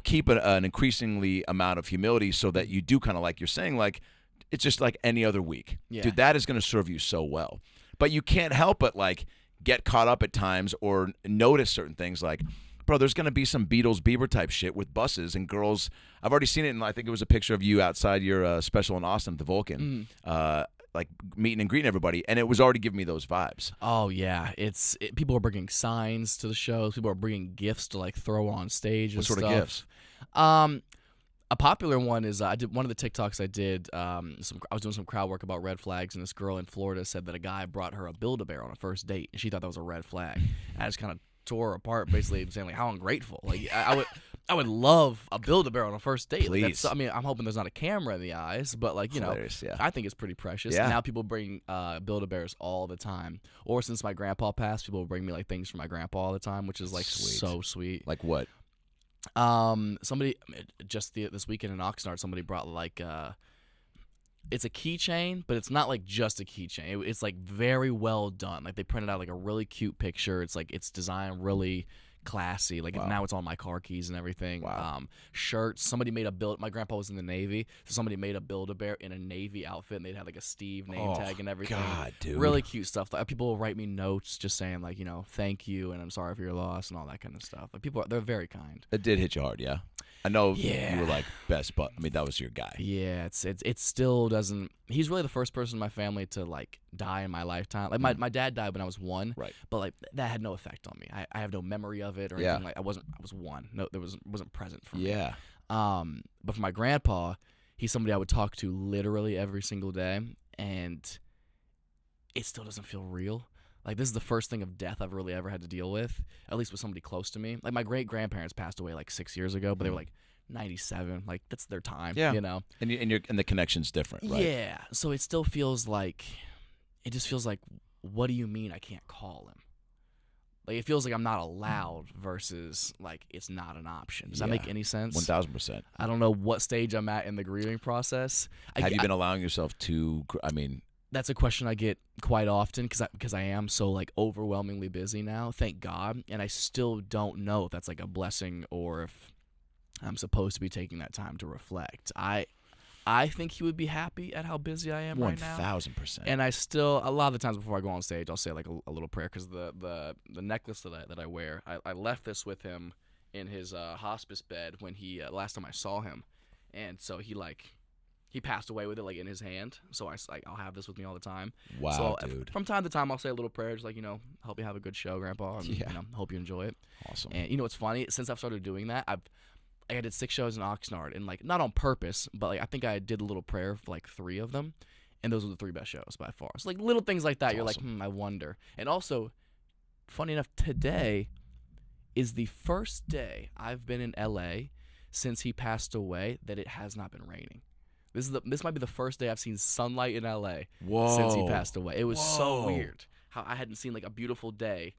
S1: keep an increasingly amount of humility so that you do kind of like you're saying, like, it's just like any other week.
S2: Yeah.
S1: Dude, that is going to serve you so well. But you can't help but like get caught up at times or notice certain things like, bro, there's going to be some Beatles Bieber type shit with buses and girls. I've already seen it, and I think it was a picture of you outside your special in Austin at the Vulcan, like meeting and greeting everybody, and it was already giving me those vibes.
S2: Oh yeah, people are bringing signs to the shows. People are bringing gifts to like throw on stage.
S1: What sort of gifts?
S2: A popular one is I did one of the TikToks I did. I was doing some crowd work about red flags, and this girl in Florida said that a guy brought her a Build-A-Bear on a first date, and she thought that was a red flag. And I just kind of tore her apart, basically saying like how ungrateful. Like I would love a Build-A-Bear on a first date.
S1: Please.
S2: Like, I'm hoping there's not a camera in the eyes, but like
S1: Hilarious, yeah.
S2: I think it's pretty precious.
S1: Yeah.
S2: Now people bring Build-A-Bears all the time. Or since my grandpa passed, people bring me like things from my grandpa all the time, which is like so sweet.
S1: Like what?
S2: Somebody just this weekend in Oxnard, somebody brought like it's a keychain, but it's not like just a keychain. It's like very well done. Like they printed out like a really cute picture. It's like it's designed really classy. Like now it's on my car keys and everything.
S1: Wow.
S2: Shirts. Somebody made my grandpa was in the Navy, so somebody made a Build-A-Bear in a Navy outfit, and they'd have like a Steve name tag and everything.
S1: God, dude.
S2: Really cute stuff. Like, people will write me notes just saying like, thank you and I'm sorry for your loss and all that kind of stuff. Like they're very kind.
S1: It did hit you hard, yeah. I know
S2: Yeah.
S1: you were like best, but I mean that was your guy.
S2: Yeah, it still doesn't. He's really the first person in my family to like die in my lifetime. Like my dad died when I was 1,
S1: Right.
S2: but like that had no effect on me. I have no memory of it or
S1: Yeah.
S2: anything. Like I was 1. No, wasn't present for me.
S1: Yeah.
S2: But for my grandpa, he's somebody I would talk to literally every single day, and it still doesn't feel real. Like, this is the first thing of death I've really ever had to deal with, at least with somebody close to me. Like, my great-grandparents passed away, like, 6 years ago, but they were, like, 97. Like, that's their time,
S1: Yeah.
S2: you know?
S1: And the connection's different, right?
S2: Yeah. So it still feels like, it just feels like, what do you mean I can't call him? Like, it feels like I'm not allowed versus, like, it's not an option. Does that make any sense?
S1: 1,000%.
S2: I don't know what stage I'm at in the grieving process.
S1: Have you been allowing yourself to? I mean,
S2: that's a question I get quite often because I am so like overwhelmingly busy now, thank God, and I still don't know if that's like a blessing or if I'm supposed to be taking that time to reflect. I think he would be happy at how busy I am right now.
S1: 1,000%.
S2: And I still, a lot of the times before I go on stage, I'll say like a little prayer because the necklace that I wear, I left this with him in his hospice bed when he last time I saw him, and so he passed away with it like in his hand. So I'll have this with me all the time.
S1: Wow,
S2: so
S1: dude.
S2: From time to time I'll say a little prayer, just like, hope you have a good show, Grandpa, and
S1: Yeah.
S2: hope you enjoy it.
S1: Awesome.
S2: And you know what's funny? Since I've started doing that, I did 6 shows in Oxnard, and like not on purpose, but like I think I did a little prayer for like 3 of them, and those were the 3 best shows by far. So like little things like that,
S1: That's
S2: you're
S1: awesome.
S2: like, I wonder. And also, funny enough, today is the first day I've been in LA since he passed away that it has not been raining. This might be the first day I've seen sunlight in LA since he passed away. It was so
S1: Whoa.
S2: weird how I hadn't seen like a beautiful day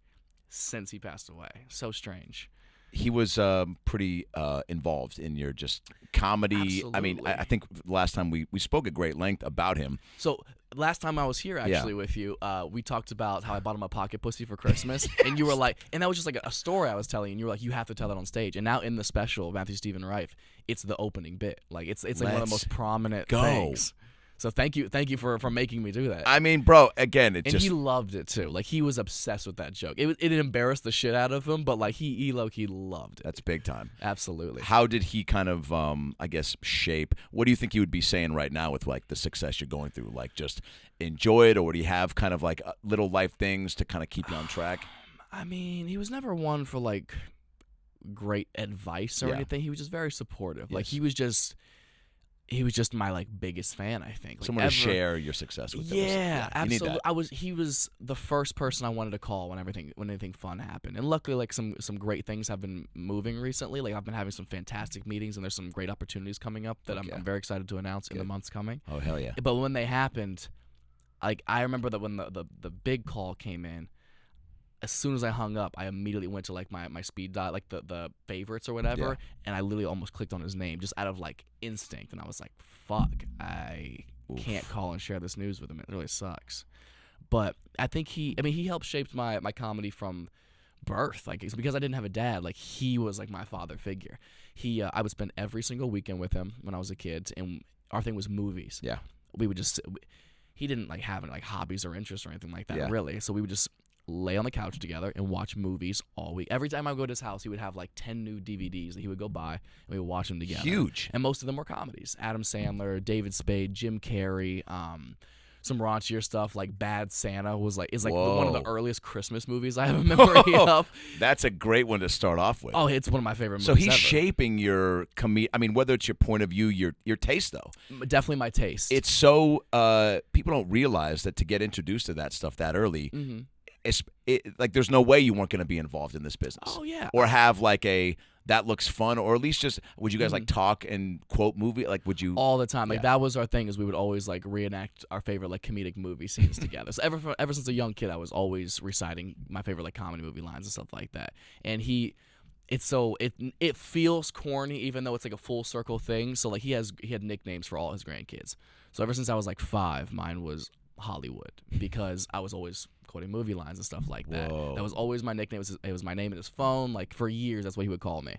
S2: since he passed away. So strange.
S1: He was pretty involved in your just comedy. I mean,
S2: Absolutely.
S1: I think last time we spoke at great length about him.
S2: So last time I was here actually with you, we talked about how I bought him a pocket pussy for Christmas, and you were like, and that was just like a story I was telling, and you were like, you have to tell that on stage. And now in the special, Matthew Steven Rife, it's the opening bit. Like it's like one of the
S1: Let's
S2: most prominent
S1: go.
S2: things. So thank you for making me do that.
S1: I mean, bro, again, it
S2: And
S1: just
S2: he loved it too. Like he was obsessed with that joke. It embarrassed the shit out of him, but like he low-key loved it.
S1: that's big time.
S2: Absolutely.
S1: How did he kind of, I guess, shape? What do you think he would be saying right now with like the success you're going through? Like just enjoy it, or would he have kind of like little life things to kind of keep you on track?
S2: I mean, he was never one for like great advice or
S1: Yeah.
S2: anything. He was just very supportive. Like
S1: Yes.
S2: he was just my like biggest fan, I think. Like,
S1: Someone to share your success with. That was-
S2: Yeah,
S1: you need
S2: absolutely.
S1: that.
S2: He was the first person I wanted to call when anything fun happened. And luckily like some great things have been moving recently. Like I've been having some fantastic meetings, and there's some great opportunities coming up that I'm very excited to announce in the
S1: Good.
S2: months coming.
S1: Oh hell yeah!
S2: But when they happened, like I remember that when the big call came in, as soon as I hung up, I immediately went to like my speed dial, like the favorites or whatever,
S1: Yeah.
S2: and I literally almost clicked on his name just out of like instinct, and I was like, "Fuck, I can't call and share this news with him. It really sucks." But I think he helped shape my comedy from birth. Like it's because I didn't have a dad. Like he was like my father figure. I would spend every single weekend with him when I was a kid, and our thing was movies.
S1: Yeah.
S2: We would just. He didn't like have any like hobbies or interests or anything like that,
S1: Yeah.
S2: really. So we would just lay on the couch together and watch movies all week. Every time I would go to his house, he would have like 10 new DVDs that he would go buy, and we would watch them together.
S1: Huge.
S2: And most of them were comedies. Adam Sandler, David Spade, Jim Carrey, some raunchier stuff like Bad Santa is like one of the
S1: Whoa.
S2: earliest Christmas movies I have a memory of.
S1: That's a great one to start off with.
S2: Oh, it's one of my favorite movies
S1: so he's
S2: ever.
S1: shaping your I mean, whether it's your point of view, your taste, though.
S2: Definitely my taste.
S1: It's so people don't realize that to get introduced to that stuff that early, like there's no way you weren't going to be involved in this business.
S2: Oh, yeah.
S1: Or have like that looks fun, or at least just would you guys like talk and quote movie? Like would you?
S2: all the time. Like
S1: Yeah.
S2: that was our thing, is we would always like reenact our favorite like comedic movie scenes together. So ever since a young kid, I was always reciting my favorite like comedy movie lines and stuff like that. And it feels corny, even though it's like a full circle thing. So like he had nicknames for all his grandkids. So ever since I was like 5, mine was Hollywood, because I was always quoting movie lines and stuff like that.
S1: Whoa.
S2: That was always my nickname. It was my name in his phone. Like for years, that's what he would call me.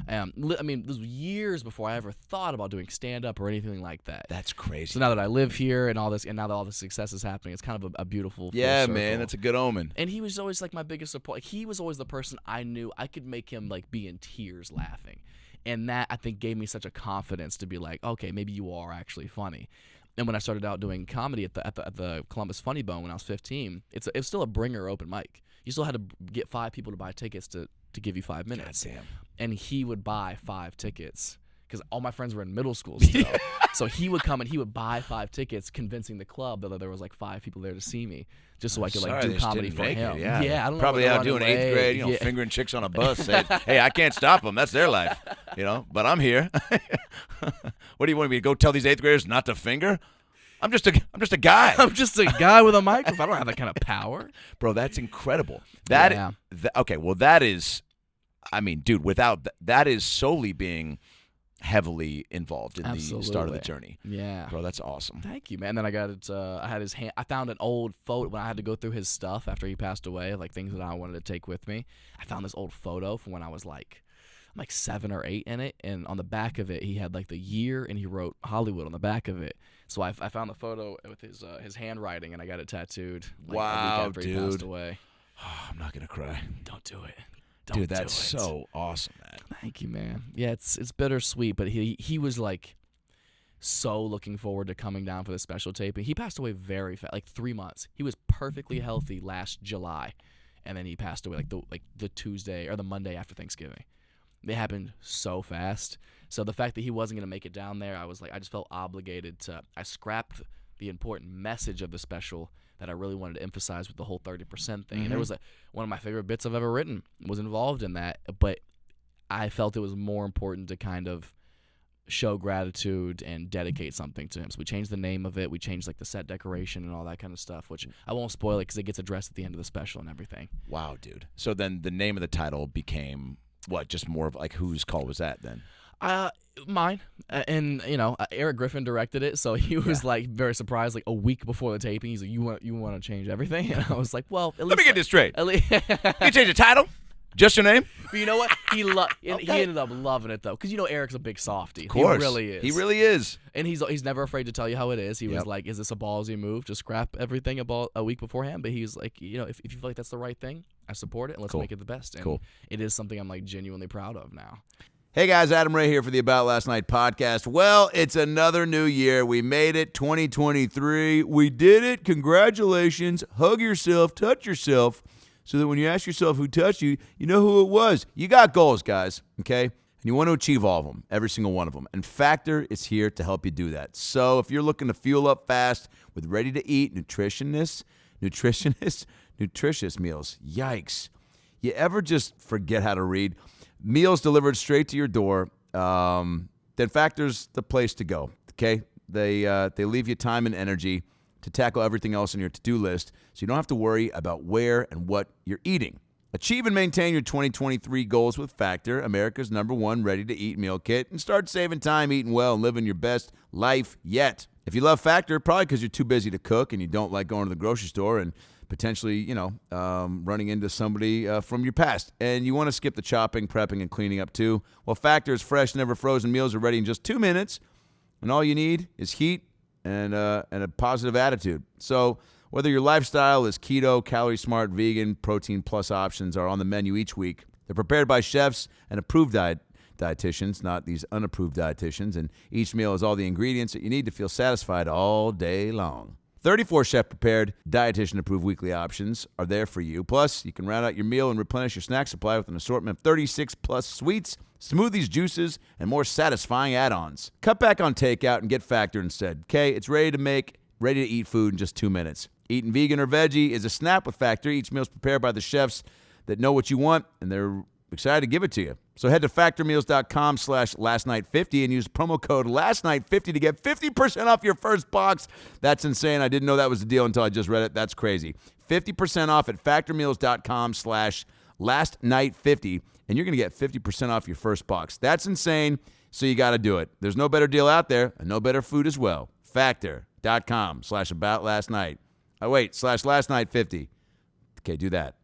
S2: I mean, this was years before I ever thought about doing stand up or anything like that.
S1: That's crazy.
S2: So now that I live here and all this, and now that all this success is happening, it's kind of a beautiful. full
S1: yeah,
S2: circle.
S1: man, that's a good omen.
S2: And he was always like my biggest support. Like, he was always the person I knew I could make him like be in tears laughing. And that, I think, gave me such a confidence to be like, okay, maybe you are actually funny. And when I started out doing comedy at the Columbus Funny Bone when I was 15, it was still a bringer open mic. You still had to get 5 people to buy tickets to give you 5 minutes.
S1: God damn.
S2: And he would buy 5 tickets because all my friends were in middle school still. So he would come and he would buy 5 tickets, convincing the club that there was like 5 people there to see me, just so I could
S1: Sorry,
S2: do
S1: they just
S2: comedy
S1: didn't
S2: for
S1: make
S2: him.
S1: it, yeah.
S2: I don't
S1: Probably
S2: know.
S1: out doing 8th grade, fingering chicks on a bus. Saying, hey, I can't stop them. That's their life, But I'm here. What do you want me to go tell these 8th graders not to finger? I'm just a guy.
S2: I'm just a guy with a microphone. I don't have that kind of power.
S1: Bro, that's incredible. Okay, well, that is, I mean, dude, without that is solely being heavily involved in the start of the journey.
S2: Yeah.
S1: Bro, that's awesome.
S2: Thank you, man. Then I got it. I had his hand. I found an old photo when I had to go through his stuff after he passed away, like things that I wanted to take with me. I found this old photo from when I was like 7 or 8 in it, and on the back of it, he had like the year, and he wrote Hollywood on the back of it. So I found the photo with his handwriting, and I got it tattooed. Like,
S1: wow,
S2: a week after
S1: dude.
S2: He passed away.
S1: Oh, I'm not gonna cry.
S2: Don't do it.
S1: Dude, that's so awesome, man.
S2: Thank you, man. Yeah, it's bittersweet, but he was like so looking forward to coming down for the special taping. He passed away very fast, like 3 months. He was perfectly healthy last July, and then he passed away like the Tuesday or the Monday after Thanksgiving. They happened so fast. So the fact that he wasn't gonna make it down there, I just felt obligated to. I scrapped the important message of the special that I really wanted to emphasize with the whole 30% thing. And there was one of my favorite bits I've ever written was involved in that, but I felt it was more important to kind of show gratitude and dedicate something to him. So we changed the name of it. We changed like the set decoration and all that kind of stuff, which I won't spoil it because it gets addressed at the end of the special and everything.
S1: Wow, dude. So then the name of the title became what? Just more of like whose call was that then?
S2: Mine. And Eric Griffin directed it, so he was like very surprised. Like a week before the taping, he's like, "You want to change everything?" And I was like, "Well,
S1: let me get this straight.
S2: At least
S1: you change the title, just your name."
S2: But you know what? He ended up loving it though, because Eric's a big softie.
S1: Of course,
S2: he really is.
S1: He really is,
S2: and he's never afraid to tell you how it is. He was like, "Is this a ballsy move to scrap everything about a week beforehand?" But he's like, if you feel like that's the right thing, I support it, and let's make it the best. And it is something I'm like genuinely proud of now.
S5: Hey guys, Adam Ray here for the About Last Night podcast. Well, it's another new year. We made it, 2023. We did it. Congratulations. Hug yourself, touch yourself, so that when you ask yourself who touched you, you know who it was. You got goals, guys, okay? And you want to achieve all of them, every single one of them. And Factor is here to help you do that. So if you're looking to fuel up fast with ready-to-eat, nutritious meals, yikes. You ever just forget how to read? Meals delivered straight to your door, then Factor's the place to go, okay? They leave you time and energy to tackle everything else on your to-do list, so you don't have to worry about where and what you're eating. Achieve and maintain your 2023 goals with Factor, America's #1 ready-to-eat meal kit, and start saving time eating well and living your best life yet. If you love Factor, probably because you're too busy to cook and you don't like going to the grocery store and potentially, running into somebody from your past. And you want to skip the chopping, prepping, and cleaning up too. Well, Factor's fresh, never frozen meals are ready in just 2 minutes. And all you need is heat and a positive attitude. So whether your lifestyle is keto, calorie smart, vegan, protein plus options are on the menu each week. They're prepared by chefs and approved dietitians, not these unapproved dietitians. And each meal has all the ingredients that you need to feel satisfied all day long. 34 chef-prepared, dietitian-approved weekly options are there for you. Plus, you can round out your meal and replenish your snack supply with an assortment of 36-plus sweets, smoothies, juices, and more satisfying add-ons. Cut back on takeout and get Factor instead, okay? It's ready to make, ready-to-eat food in just 2 minutes. Eating vegan or veggie is a snap with Factor. Each meal is prepared by the chefs that know what you want, and they're excited to give it to you. So head to factormeals.com/lastnight50 and use promo code lastnight50 to get 50% off your first box. That's insane. I didn't know that was the deal until I just read it. That's crazy. 50% off at factormeals.com/lastnight50, and you're going to get 50% off your first box. That's insane, so you got to do it. There's no better deal out there, and no better food as well. Factor.com/aboutlastnight. Oh, wait, /lastnight50. Okay, do that.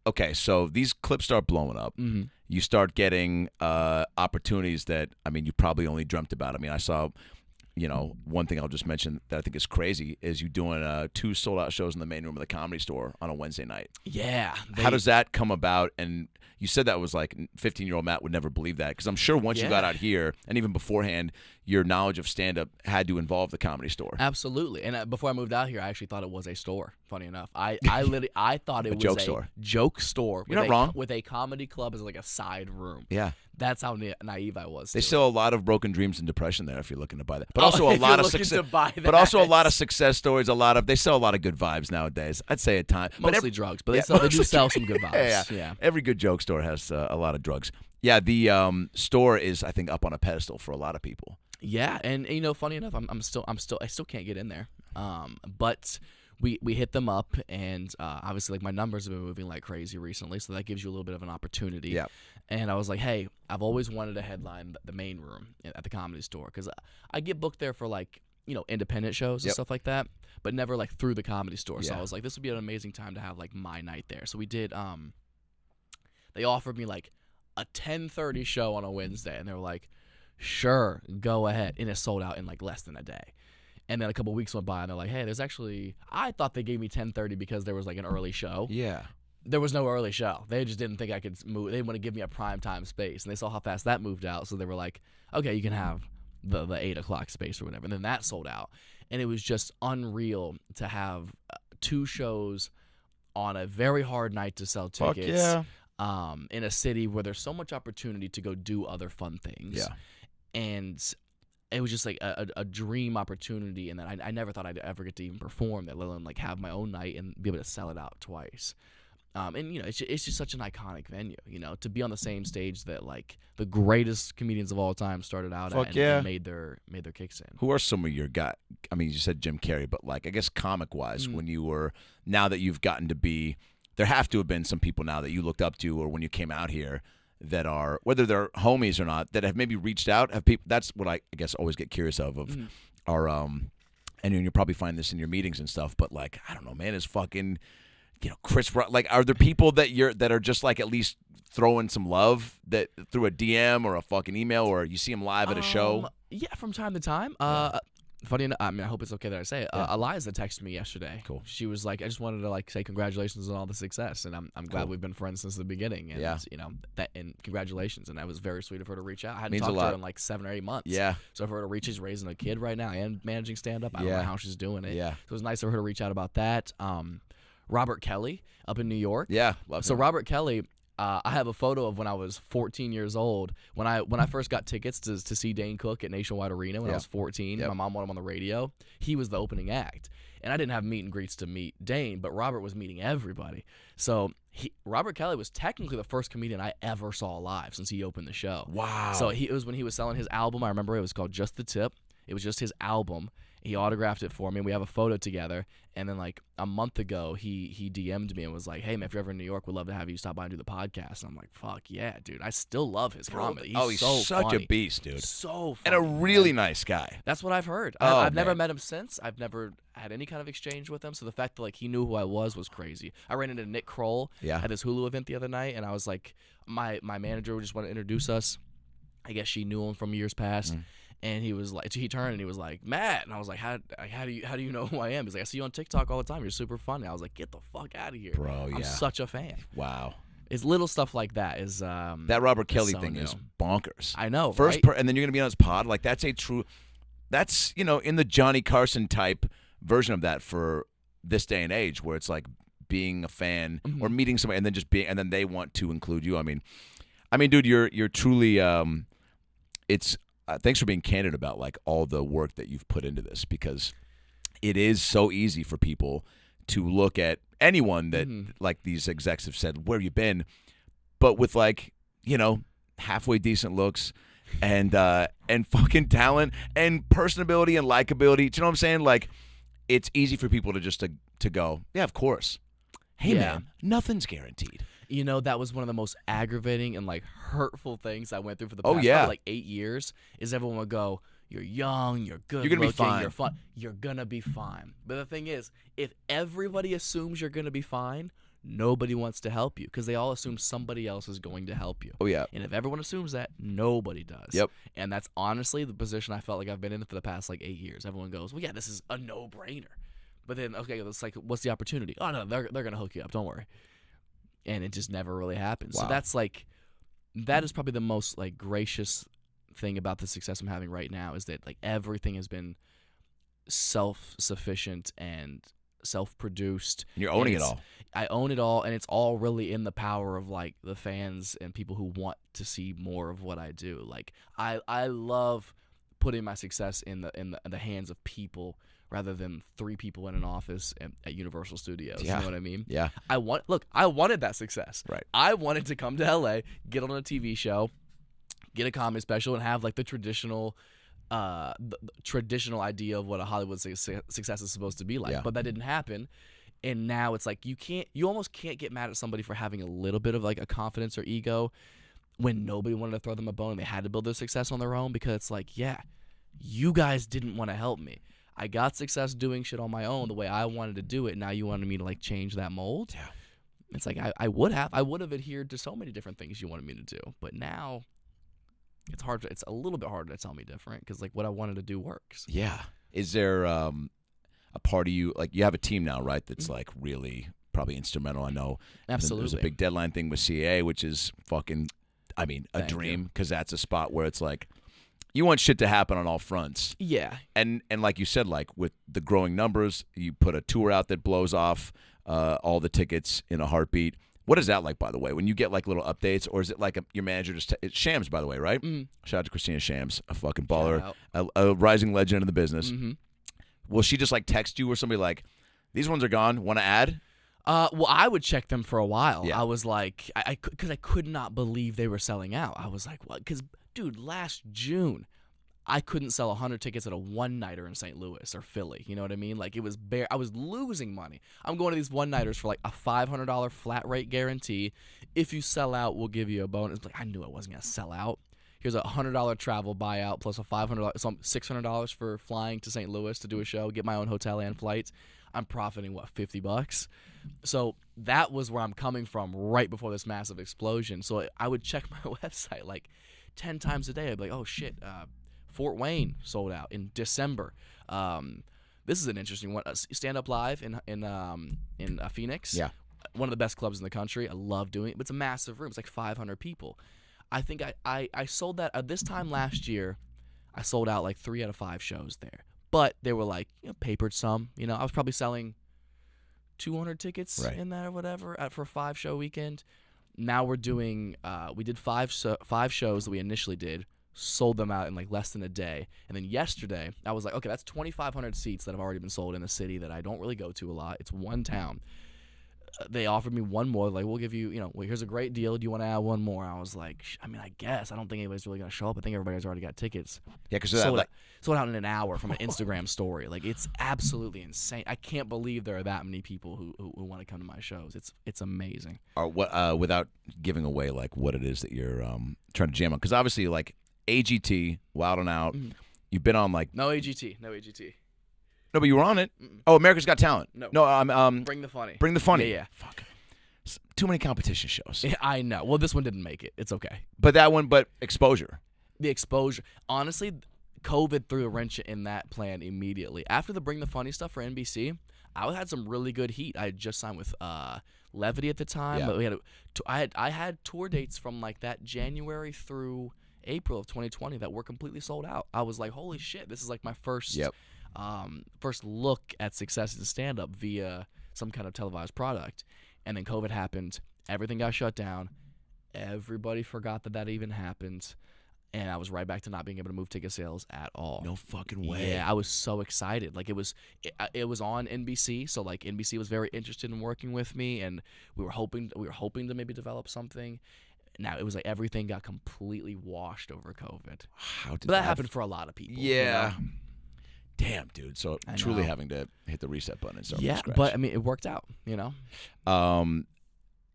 S1: Okay, so these clips start blowing up.
S2: Mm-hmm.
S1: You start getting opportunities that, you probably only dreamt about. I saw one thing I'll just mention that I think is crazy is you doing 2 sold-out shows in the main room of the Comedy Store on a Wednesday night.
S2: Yeah.
S1: How does that come about? And you said that was like 15-year-old Matt would never believe that, because I'm sure once you got out here and even beforehand, your knowledge of stand-up had to involve the Comedy Store.
S2: Absolutely. And before I moved out here, I actually thought it was a store. Funny enough, I thought it was
S1: joke
S2: a
S1: store.
S2: Joke store.
S1: You're not wrong.
S2: With a comedy club as like a side room.
S1: Yeah.
S2: That's how naive I was.
S1: They sell a lot of broken dreams and depression there if you're looking to buy that. But
S2: Oh,
S1: also a
S2: if
S1: lot
S2: you're
S1: of
S2: looking
S1: success.
S2: to buy
S1: But also a lot
S2: that.
S1: of success stories. They sell a lot of good vibes nowadays. I'd say at times.
S2: Mostly drugs, but they do sell some good vibes. Yeah.
S1: Every good joke store has a lot of drugs. Yeah, the store is, I think, up on a pedestal for a lot of people.
S2: Yeah, and funny enough, I still can't get in there. But we hit them up, and obviously like my numbers have been moving like crazy recently, so that gives you a little bit of an opportunity.
S1: Yeah.
S2: And I was like, hey, I've always wanted to headline the main room at the Comedy Store, because I get booked there for like independent shows and stuff like that, but never like through the Comedy Store. So I was like, this would be an amazing time to have like my night there. So we did. They offered me like a 10:30 show on a Wednesday, and they were like, sure, go ahead, and it sold out in like less than a day. And then a couple weeks went by, and they're like, hey, there's actually, I thought they gave me 10:30 because there was like an early show.
S1: Yeah.
S2: There was no early show. They just didn't think I could move. They didn't want to give me a prime time space, and they saw how fast that moved out, so they were like, okay, you can have the 8 o'clock space or whatever. And then that sold out, and it was just unreal to have 2 shows on a very hard night to sell tickets.
S1: Fuck yeah.
S2: In a city where there's so much opportunity to go do other fun things.
S1: Yeah.
S2: And it was just like a dream opportunity, and then I never thought I'd ever get to even perform that, let alone like have my own night and be able to sell it out twice. And it's just such an iconic venue, to be on the same stage that like the greatest comedians of all time started out at and made their kicks in.
S1: Who are some of your guys? I mean, you said Jim Carrey, but like I guess comic-wise, when you were, now that you've gotten to be, there have to have been some people now that you looked up to, or when you came out here, that are, whether they're homies or not, that have maybe reached out. Have people? That's what I guess always get curious of are and you'll probably find this in your meetings and stuff. But like, I don't know, man, is fucking, Chris Rock. Like, are there people that are just like at least throwing some love that through a DM or a fucking email, or you see them live at a show?
S2: Yeah, from time to time. Funny enough, I mean, I hope it's okay that I say it. Eliza texted me yesterday.
S1: Cool.
S2: She was like, I just wanted to like say congratulations on all the success, and I'm glad we've been friends since the beginning. And and congratulations. And that was very sweet of her to reach out. I hadn't talked to her in like 7 or 8 months.
S1: Yeah.
S2: So for her to reach, she's raising a kid right now and managing stand up. I don't know how she's doing it.
S1: Yeah.
S2: So it was nice of her to reach out about that. Robert Kelly up in New York.
S1: Yeah.
S2: So Robert Kelly. I have a photo of when I was 14 years old. When I first got tickets to see Dane Cook at Nationwide Arena when I was 14. My mom wanted him on the radio. He was the opening act. And I didn't have meet and greets to meet Dane, but Robert was meeting everybody. So Robert Kelly was technically the first comedian I ever saw live since he opened the show.
S1: Wow.
S2: So it was when he was selling his album. I remember it was called Just the Tip. It was just his album. He autographed it for me. We have a photo together. And then like a month ago, he DM'd me and was like, hey, man, if you're ever in New York, we'd love to have you stop by and do the podcast. And I'm like, fuck yeah, dude. I still love his comedy.
S1: He's
S2: so
S1: such
S2: funny.
S1: a beast, dude.
S2: So funny.
S1: And a really nice guy.
S2: That's what I've heard.
S1: Oh,
S2: I've never
S1: man.
S2: met him since. I've never had any kind of exchange with him. So the fact that like he knew who I was crazy. I ran into Nick Kroll at this Hulu event the other night, and I was like, my manager just wanted to introduce us. I guess she knew him from years past. And he was like, he turned and he was like, Matt. And I was like, how do you know who I am? He's like, I see you on TikTok all the time. You're super funny. I was like, get the fuck out of here,
S1: bro.
S2: I'm such a fan.
S1: Wow.
S2: It's little stuff like that is
S1: that Robert Kelly thing is bonkers.
S2: I know.
S1: First,
S2: right?
S1: and then you're gonna be on his pod. Like that's in the Johnny Carson type version of that for this day and age, where it's like being a fan or meeting somebody and then just being, and then they want to include you. I mean, dude, you're truly. It's. Thanks for being candid about like all the work that you've put into this, because it is so easy for people to look at anyone that like these execs have said, where have you been? But with like, halfway decent looks and fucking talent and personability and likability. Do you know what I'm saying? Like, it's easy for people to just to go, yeah, of course. Hey man, nothing's guaranteed.
S2: That was one of the most aggravating and like hurtful things I went through for the
S1: Oh,
S2: past
S1: yeah.
S2: like 8 years. Is everyone would go, you're young, you're good,
S1: You're gonna be fine.
S2: you're fun, you're gonna be fine. But the thing is, if everybody assumes you're gonna be fine, nobody wants to help you because they all assume somebody else is going to help you.
S1: Oh, yeah.
S2: And if everyone assumes that, nobody does.
S1: Yep.
S2: And that's honestly the position I felt like I've been in for the past like 8 years. Everyone goes, well, yeah, this is a no-brainer. But then, okay, it's like, what's the opportunity? Oh, no, they're going to hook you up. Don't worry. And it just never really happens.
S1: Wow.
S2: So that's like, that is probably the most like gracious thing about the success I'm having right now is that like everything has been self-sufficient and self-produced.
S1: And you're owning it all.
S2: I own it all, and it's all really in the power of like the fans and people who want to see more of what I do. Like I love putting my success in the hands of people rather than 3 people in an office at Universal Studios.
S1: Yeah.
S2: You know what I mean?
S1: Yeah.
S2: I wanted that success.
S1: Right.
S2: I wanted to come to LA, get on a TV show, get a comedy special, and have like the traditional idea of what a Hollywood success is supposed to be like.
S1: Yeah.
S2: But that didn't happen. And now it's like you almost can't get mad at somebody for having a little bit of like a confidence or ego when nobody wanted to throw them a bone and they had to build their success on their own, because it's like, yeah, you guys didn't want to help me. I got success doing shit on my own the way I wanted to do it. Now you wanted me to like change that mold.
S1: Yeah.
S2: It's like I would have adhered to so many different things you wanted me to do, but now it's a little bit harder to tell me different because like what I wanted to do works.
S1: Yeah. Is there a part of you, like you have a team now, right? That's like really probably instrumental. I know.
S2: Absolutely.
S1: There's a big deadline thing with CA, which is fucking, a
S2: Thank
S1: dream,
S2: you.
S1: because that's a spot where it's like you want shit to happen on all fronts.
S2: Yeah.
S1: And like you said, like with the growing numbers, you put a tour out that blows off all the tickets in a heartbeat. What is that like, by the way, when you get like little updates, or is it like your manager just it's Shams, by the way, right? Shout out to Christina Shams, a fucking baller, a rising legend in the business. Will she just like text you or somebody like, these ones are gone, want to add?
S2: Well, I would check them for a while.
S1: Yeah.
S2: I was like, because I could not believe they were selling out. I was like, what? Because, dude, last June, I couldn't sell 100 tickets at a one-nighter in St. Louis or Philly. You know what I mean? Like, it was I was losing money. I'm going to these one-nighters for like a $500 flat rate guarantee. If you sell out, we'll give you a bonus. Like, I knew I wasn't going to sell out. Here's a $100 travel buyout plus a $500, so $600 for flying to St. Louis to do a show, get my own hotel and flights. I'm profiting, what, $50? So that was where I'm coming from right before this massive explosion. So I would check my website like 10 times a day. I'd be like, oh, shit, Fort Wayne sold out in December. This is an interesting one. Stand Up Live in Phoenix.
S1: Yeah.
S2: One of the best clubs in the country. I love doing it. But it's a massive room. It's like 500 people. I think I sold that this time last year. I sold out like 3 out of 5 shows there. But they were like, papered some. I was probably selling 200 tickets in that or whatever for a 5-show weekend. Now we're doing, we did 5 shows that we initially did, sold them out in like less than a day. And then yesterday, I was like, okay, that's 2,500 seats that have already been sold in a city that I don't really go to a lot. It's one town. They offered me one more. Like, we'll give you, well, here's a great deal. Do you want to add one more? I was like, I guess. I don't think anybody's really going to show up. I think everybody's already got tickets.
S1: Yeah, because
S2: sold out in an hour from an Instagram story. Like, it's absolutely insane. I can't believe there are that many people who want to come to my shows. It's amazing.
S1: Or what? Without giving away like what it is that you're trying to jam on, because obviously like AGT, Wild and Out, you've been on like
S2: no AGT.
S1: No, but you were on it. Oh, America's Got Talent.
S2: No,
S1: I'm
S2: Bring the Funny.
S1: Bring the Funny.
S2: Yeah.
S1: Fuck. Too many competition shows.
S2: Yeah, I know. Well, this one didn't make it. It's okay.
S1: But that one, exposure.
S2: The exposure. Honestly, COVID threw a wrench in that plan immediately. After the Bring the Funny stuff for NBC, I had some really good heat. I had just signed with Levity at the time.
S1: Yeah.
S2: But I had tour dates from like that January through April of 2020 that were completely sold out. I was like, holy shit, this is like my first first look at success in stand-up via some kind of televised product. And then COVID happened. Everything got shut down. Everybody forgot that even happened. And I was right back to not being able to move ticket sales at all.
S1: No fucking way.
S2: Yeah, I was so excited. Like, it was on NBC, so like NBC was very interested in working with me, and we were hoping to maybe develop something. Now it was like everything got completely washed over COVID.
S1: How did
S2: that happen for a lot of people?
S1: Yeah. Damn, dude. So
S2: I
S1: truly
S2: know.
S1: having to hit the reset button and start
S2: Yeah,
S1: from scratch.
S2: but I mean, it worked out.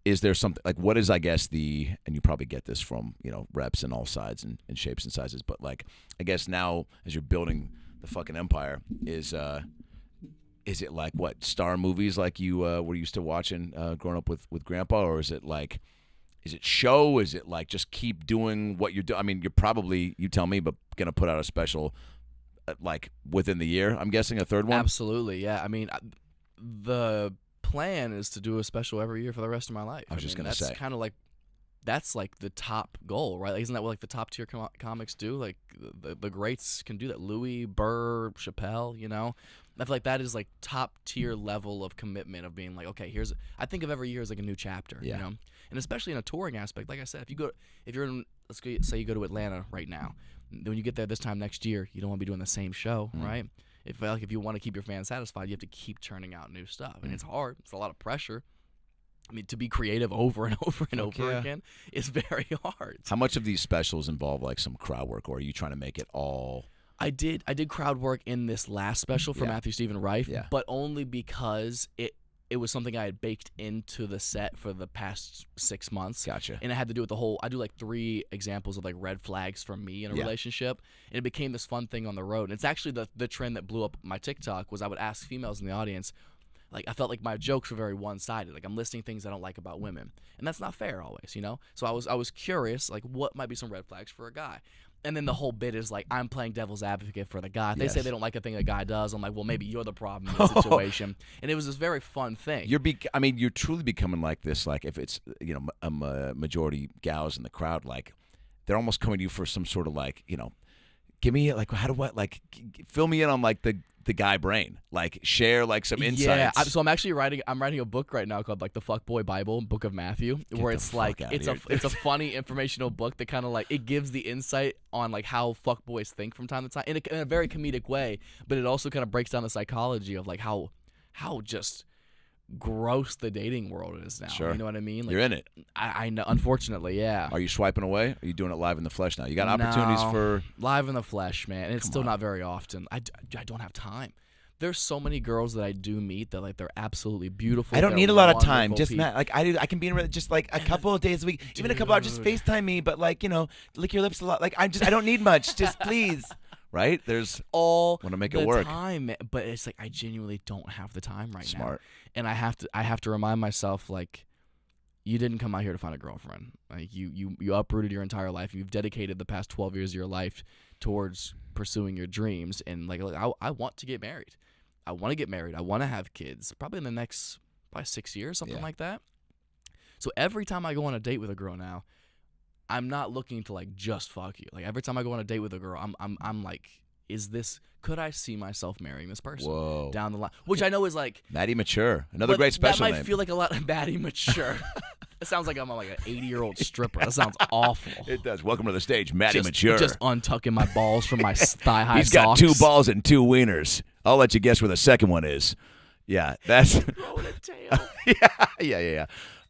S1: Is there something like what is, I guess, and you probably get this from reps in all sides and shapes and sizes, but like I guess now as you're building the fucking empire, is is it like what star movies like you were used to watching growing up with Grandpa, or is it like? Is it show? Is it like just keep doing what you're doing? I mean, you're probably, you tell me, but going to put out a special like within the year, I'm guessing, a third one?
S2: Absolutely, yeah. I mean, the plan is to do a special every year for the rest of my life.
S1: I was just going to say.
S2: That's kind of like, that's like the top goal, right? Like, isn't that what like the top tier comics do? Like the greats can do that. Louis, Burr, Chappelle, you know? I feel like that is like top tier level of commitment of being like, okay, I think of every year as like a new chapter, you know? And especially in a touring aspect, like I said, if you're in, say you go to Atlanta right now, when you get there this time next year, you don't want to be doing the same show, right? If you want to keep your fans satisfied, you have to keep churning out new stuff, and it's hard. It's a lot of pressure. I mean, to be creative over and over and over again is very hard.
S1: How much of these specials involve like some crowd work, or are you trying to make it all?
S2: I did crowd work in this last special for Matthew Steven Rife, but only because it was something I had baked into the set for the past 6 months.
S1: Gotcha.
S2: And it had to do with I do like 3 examples of like red flags for me in a relationship. And it became this fun thing on the road. And it's actually the trend that blew up my TikTok was I would ask females in the audience, like I felt like my jokes were very one-sided. Like I'm listing things I don't like about women. And that's not fair always, you know? So I was curious, like what might be some red flags for a guy? And then the whole bit is like, I'm playing devil's advocate for the guy. If they say they don't like a thing a guy does, I'm like, well, maybe you're the problem in the situation. And it was this very fun thing.
S1: You're truly becoming like this. Like if it's, you know, a majority gals in the crowd, like they're almost coming to you for some sort of like, you know, give me like, how do I like, fill me in on like the guy brain, like share like some insights.
S2: Yeah, so I'm actually writing a book right now called like the Fuckboy Bible, Book of Matthew, where it's like it's a funny informational book that kind of like it gives the insight on like how fuckboys think from time to time in a very comedic way, but it also kind of breaks down the psychology of like how just gross the dating world is now.
S1: Sure.
S2: You know what I mean? Like,
S1: you're in it.
S2: I know, unfortunately, yeah.
S1: Are you swiping away? Are you doing it live in the flesh now? You got opportunities for
S2: live in the flesh, man, and it's still not very often. I don't have time. There's so many girls that I do meet that like they're absolutely beautiful.
S1: I don't need a lot of time. Just like I can be in just like a couple of days a week, even a couple hours. Just FaceTime me, but like you know, lick your lips a lot. Like I don't need much. Just please. Right? There's
S2: all
S1: want to make it work.
S2: Time, but it's like I genuinely don't have the time right now.
S1: Smart.
S2: And I have to remind myself like you didn't come out here to find a girlfriend. Like you uprooted your entire life. You've dedicated the past 12 years of your life towards pursuing your dreams. And like I want to get married. I want to get married. I want to have kids. Probably in the next 6 years, something like that. So every time I go on a date with a girl now, I'm not looking to like just fuck you. Like every time I go on a date with a girl, I'm like, could I see myself marrying this person down the line? Which I know is like
S1: Maddie Mature, another great special
S2: name. That
S1: name.
S2: might feel like a lot of Maddie Mature. It sounds like I'm like an 80-year-old stripper. That sounds awful.
S1: It does. Welcome to the stage, Maddie Mature.
S2: Just untucking my balls from my thigh-high
S1: He's got
S2: socks.
S1: 2 balls and 2 wieners. I'll let you guess where the second one is. Yeah, that's
S2: growing a tail.
S1: yeah.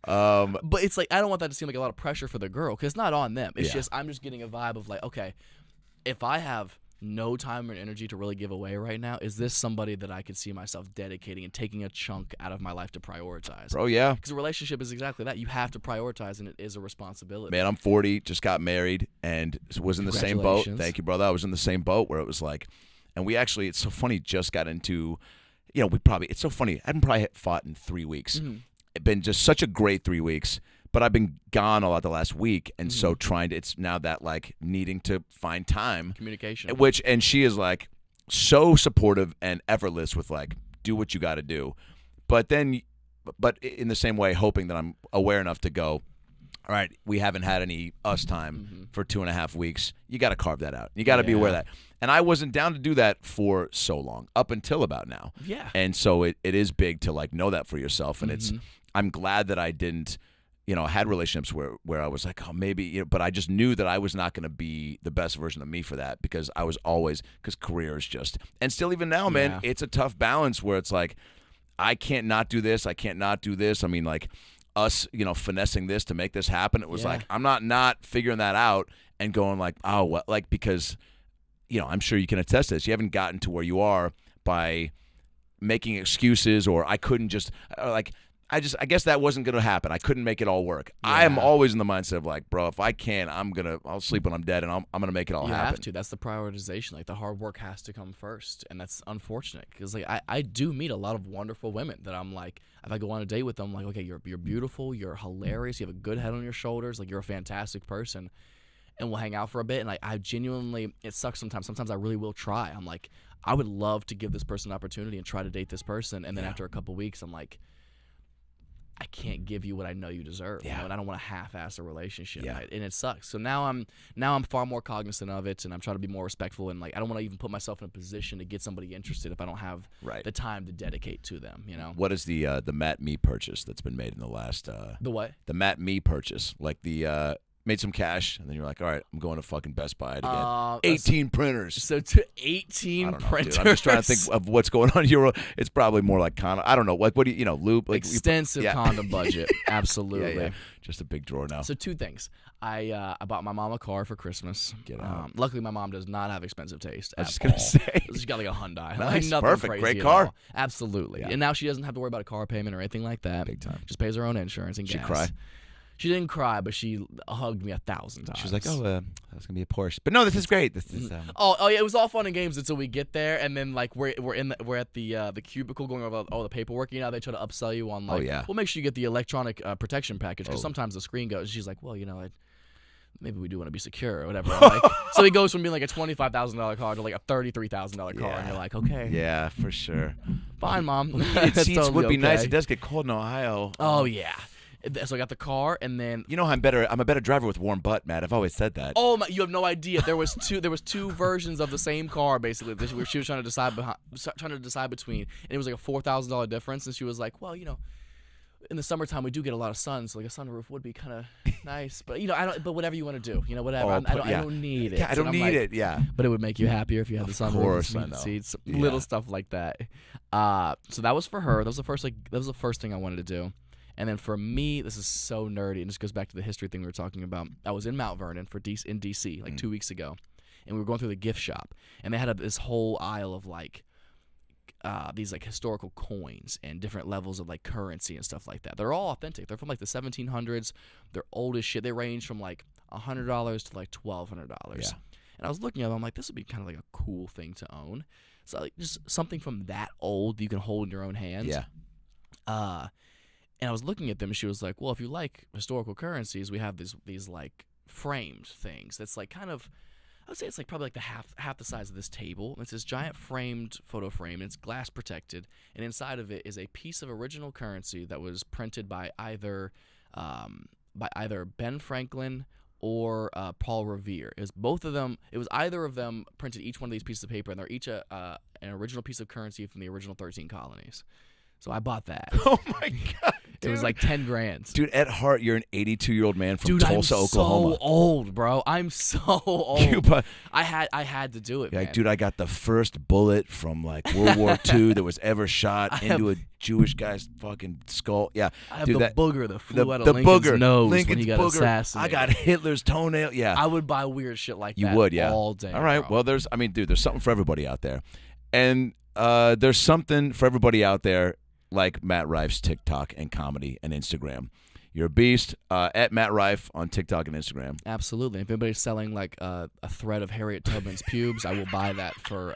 S2: But it's like I don't want that to seem like a lot of pressure for the girl because it's not on them. It's just I'm just getting a vibe of like, okay, if I have no time or energy to really give away right now, is this somebody that I could see myself dedicating and taking a chunk out of my life to prioritize?
S1: Bro, yeah.
S2: Because a relationship is exactly that. You have to prioritize, and it is a responsibility.
S1: Man, I'm 40, just got married, and was in the same boat. Thank you, brother. I was in the same boat where it was like, and we actually, it's so funny, just got into, you know, it's so funny. I haven't probably fought in 3 weeks.
S2: Mm-hmm.
S1: It's been just such a great 3 weeks. But I've been gone a lot the last week, and so it's now that like needing to find time.
S2: Communication.
S1: And she is like so supportive and effortless with like, do what you got to do. But in the same way, hoping that I'm aware enough to go, all right, we haven't had any us time for 2.5 weeks. You got to carve that out. You got to be aware of that. And I wasn't down to do that for so long, up until about now.
S2: Yeah.
S1: And so it is big to like know that for yourself. And I'm glad that I didn't, you know, had relationships where I was like, oh, maybe, you know, but I just knew that I was not going to be the best version of me for that because career is just, and still even now, man, it's a tough balance where it's like, I can't not do this. I can't not do this. I mean, like us, you know, finessing this to make this happen. It was like, I'm not figuring that out and going like, oh, well, like, because, you know, I'm sure you can attest to this. You haven't gotten to where you are by making excuses or I couldn't just like, I guess that wasn't gonna happen. I couldn't make it all work. I am always in the mindset of like, bro, if I can, I'll sleep when I'm dead, and I'm gonna make it all
S2: You
S1: happen.
S2: have to. That's the prioritization. Like the hard work has to come first, and that's unfortunate because like I do meet a lot of wonderful women that I'm like, if I go on a date with them, I'm like, okay, you're beautiful, you're hilarious, you have a good head on your shoulders, like you're a fantastic person, and we'll hang out for a bit. And like I genuinely, it sucks sometimes. Sometimes I really will try. I'm like, I would love to give this person an opportunity and try to date this person, and then after a couple weeks, I'm like, I can't give you what I know you deserve, you know, and I don't want to half-ass a relationship, and it sucks. So now I'm far more cognizant of it, and I'm trying to be more respectful, and like I don't want to even put myself in a position to get somebody interested if I don't have the time to dedicate to them, you know.
S1: What is the Matt Me purchase that's been made in the last?
S2: The what?
S1: The Matt Me purchase, like the made some cash, and then you're like, all right, I'm going to fucking Best Buy to get 18 printers.
S2: So to 18 printers.
S1: Dude. I'm just trying to think of what's going on here. It's probably more like condom. I don't know. Like, what do you know, loop? Like
S2: extensive condom budget. Absolutely.
S1: Yeah. Just a big drawer now.
S2: So two things. I bought my mom a car for Christmas. Luckily, my mom does not have expensive taste.
S1: I was just gonna say,
S2: she's got like a Hyundai.
S1: Nice,
S2: like nothing
S1: perfect,
S2: crazy
S1: great
S2: at
S1: car.
S2: all. Absolutely. And now she doesn't have to worry about a car payment or anything like that.
S1: Big time.
S2: Just pays her own insurance and gas.
S1: She cry?
S2: She didn't cry, but she hugged me 1,000 times.
S1: She was like, "Oh, that's gonna be a Porsche." But no, this is great. This is.
S2: Oh yeah, it was all fun and games until we get there, and then like we're at the cubicle going over all the paperwork. You know, they try to upsell you on like, well, make sure you get the electronic protection package because sometimes the screen goes. She's like, well, you know, maybe we do want to be secure or whatever. Like, so he goes from being like a $25,000 car to like a $33,000 car, and you're like, okay,
S1: yeah, for sure.
S2: Fine, Mom.
S1: Heated seats
S2: totally
S1: would be nice.
S2: okay.
S1: It does get cold in Ohio.
S2: Oh yeah. So I got the car, and then
S1: you know I'm a better driver with warm butt, Matt. I've always said that.
S2: Oh my, you have no idea. There was two versions of the same car basically. She was trying to decide between, and it was like a $4,000 difference. And she was like, well, you know, in the summertime we do get a lot of sun, so like a sunroof would be kind of nice. But you know, I don't. But whatever you want to do, you know, whatever. I don't need it.
S1: Yeah, I don't need it. Yeah.
S2: But it would make you happier if you had the sunroof, the seats, little stuff like that. So that was for her. That was the first thing I wanted to do. And then for me, this is so nerdy, and this goes back to the history thing we were talking about. I was in Mount Vernon in D.C. like 2 weeks ago, and we were going through the gift shop, and they had this whole aisle of like these like historical coins and different levels of like currency and stuff like that. They're all authentic. They're from like the 1700s. They're old as shit. They range from like $100 to like $1,200. Yeah. And I was looking at them. I'm like, this would be kind of like a cool thing to own. So like just something from that old that you can hold in your own hands.
S1: Yeah.
S2: And I was looking at them, and she was like, well, if you like historical currencies, we have these like framed things that's like kind of, I would say it's like probably like the half the size of this table. And it's this giant framed photo frame, and it's glass protected, and inside of it is a piece of original currency that was printed by either Ben Franklin or Paul Revere. It was either of them printed each one of these pieces of paper, and they're each an original piece of currency from the original 13 colonies. So I bought that.
S1: Oh my god!
S2: It was like $10,000.
S1: Dude, at heart, you're an 82-year-old man from Tulsa, Oklahoma.
S2: I'm so old, bro. I'm so old. I had to do it, man.
S1: Like, dude, I got the first bullet from like World War II that was ever shot into a Jewish guy's fucking skull. Yeah,
S2: I have
S1: dude,
S2: the booger that flew out of Lincoln's nose when he got assassinated.
S1: I got Hitler's toenail. Yeah,
S2: I would buy weird shit like that.
S1: You would, yeah,
S2: all day.
S1: All right,
S2: bro.
S1: well, there's something for everybody out there, and there's something for everybody out there. Like Matt Rife's TikTok and comedy and Instagram. You're a beast. At Matt Rife on TikTok and Instagram.
S2: Absolutely. If anybody's selling like a thread of Harriet Tubman's pubes, I will buy that for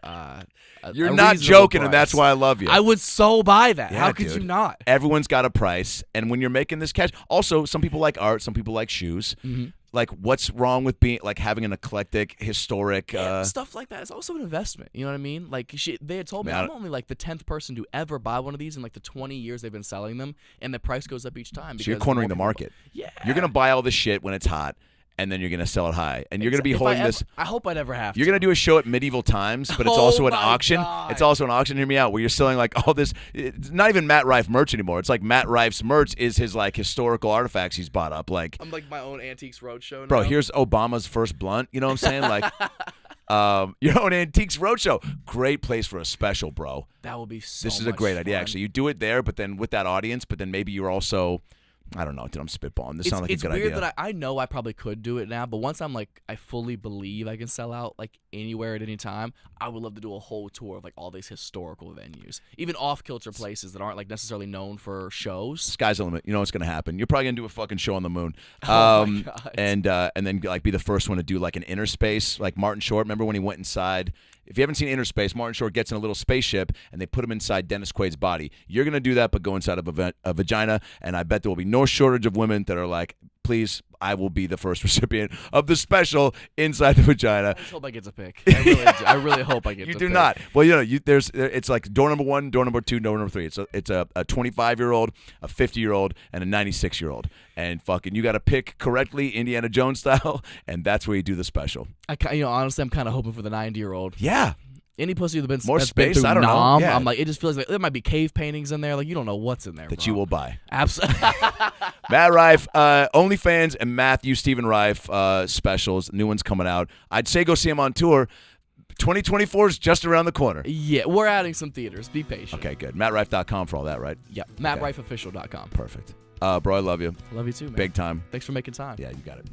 S1: You're not joking,
S2: price.
S1: And that's why I love you.
S2: I would so buy that.
S1: Yeah,
S2: How could
S1: dude.
S2: you not?
S1: Everyone's got a price, and when you're making this cash, also some people like art, some people like shoes.
S2: Mm-hmm.
S1: Like, what's wrong with being like having an eclectic, historic
S2: stuff like that is also an investment. You know what I mean? Like they had told me I'm only like the 10th person to ever buy one of these in like the 20 years they've been selling them, and the price goes up each time.
S1: So you're cornering the market.
S2: Yeah,
S1: you're gonna buy all this shit when it's hot, and then you're gonna sell it high, and you're gonna be holding this.
S2: I hope I never have.
S1: You're gonna do a show at Medieval Times, but it's also an auction.
S2: God.
S1: It's also an auction. Hear me out. Where you're selling like all this. It's not even Matt Rife merch anymore. It's like Matt Rife's merch is his like historical artifacts he's bought up. Like
S2: I'm like my own Antiques Roadshow now.
S1: Bro, here's Obama's first blunt. You know what I'm saying? Like your own Antiques Roadshow. Great place for a special, bro.
S2: That would be so.
S1: This is a great idea, actually. You do it there, but then with that audience, but then maybe you're also I don't know, dude. I'm spitballing. This
S2: It's,
S1: sounds like a
S2: it's
S1: good
S2: weird
S1: idea.
S2: that I know I probably could do it now, but once I'm like, I fully believe I can sell out like anywhere at any time, I would love to do a whole tour of like all these historical venues, even off-kilter places that aren't like necessarily known for shows.
S1: Sky's the limit. You know what's gonna happen. You're probably gonna do a fucking show on the moon.
S2: Oh my God.
S1: And then like be the first one to do like an inner space, like Martin Short. Remember when he went inside? If you haven't seen Inner Space, Martin Short gets in a little spaceship and they put him inside Dennis Quaid's body. You're gonna do that, but go inside of a vagina, and I bet there will be no shortage of women that are like, please, I will be the first recipient of the special inside the vagina.
S2: I just hope I get to pick. I really do. I really hope I get
S1: You
S2: to
S1: do
S2: pick.
S1: not. Well, you know, it's like door number 1, door number 2, door number 3. It's a 25-year-old, a 50-year-old, and a 96-year-old. And fucking, you got to pick correctly, Indiana Jones style, and that's where you do the special.
S2: Honestly, I'm kind of hoping for the 90-year-old.
S1: Yeah.
S2: Any pussy that's
S1: More
S2: that's been
S1: space?
S2: through
S1: I don't know.
S2: Nam,
S1: Yeah.
S2: I'm like, it just feels like there might be cave paintings in there. Like, you don't know what's in there.
S1: That
S2: bro.
S1: you will buy.
S2: Absolutely.
S1: Matt Rife, OnlyFans, and Matthew Steven Rife specials. New one's coming out. I'd say go see him on tour. 2024 is just around the corner.
S2: Yeah, we're adding some theaters. Be patient.
S1: Okay, good. MattRife.com for all that, right?
S2: Yep. MattRifeOfficial.com.
S1: Perfect. Bro, I love you.
S2: Love you too, man.
S1: Big time.
S2: Thanks for making time.
S1: Yeah, you got it.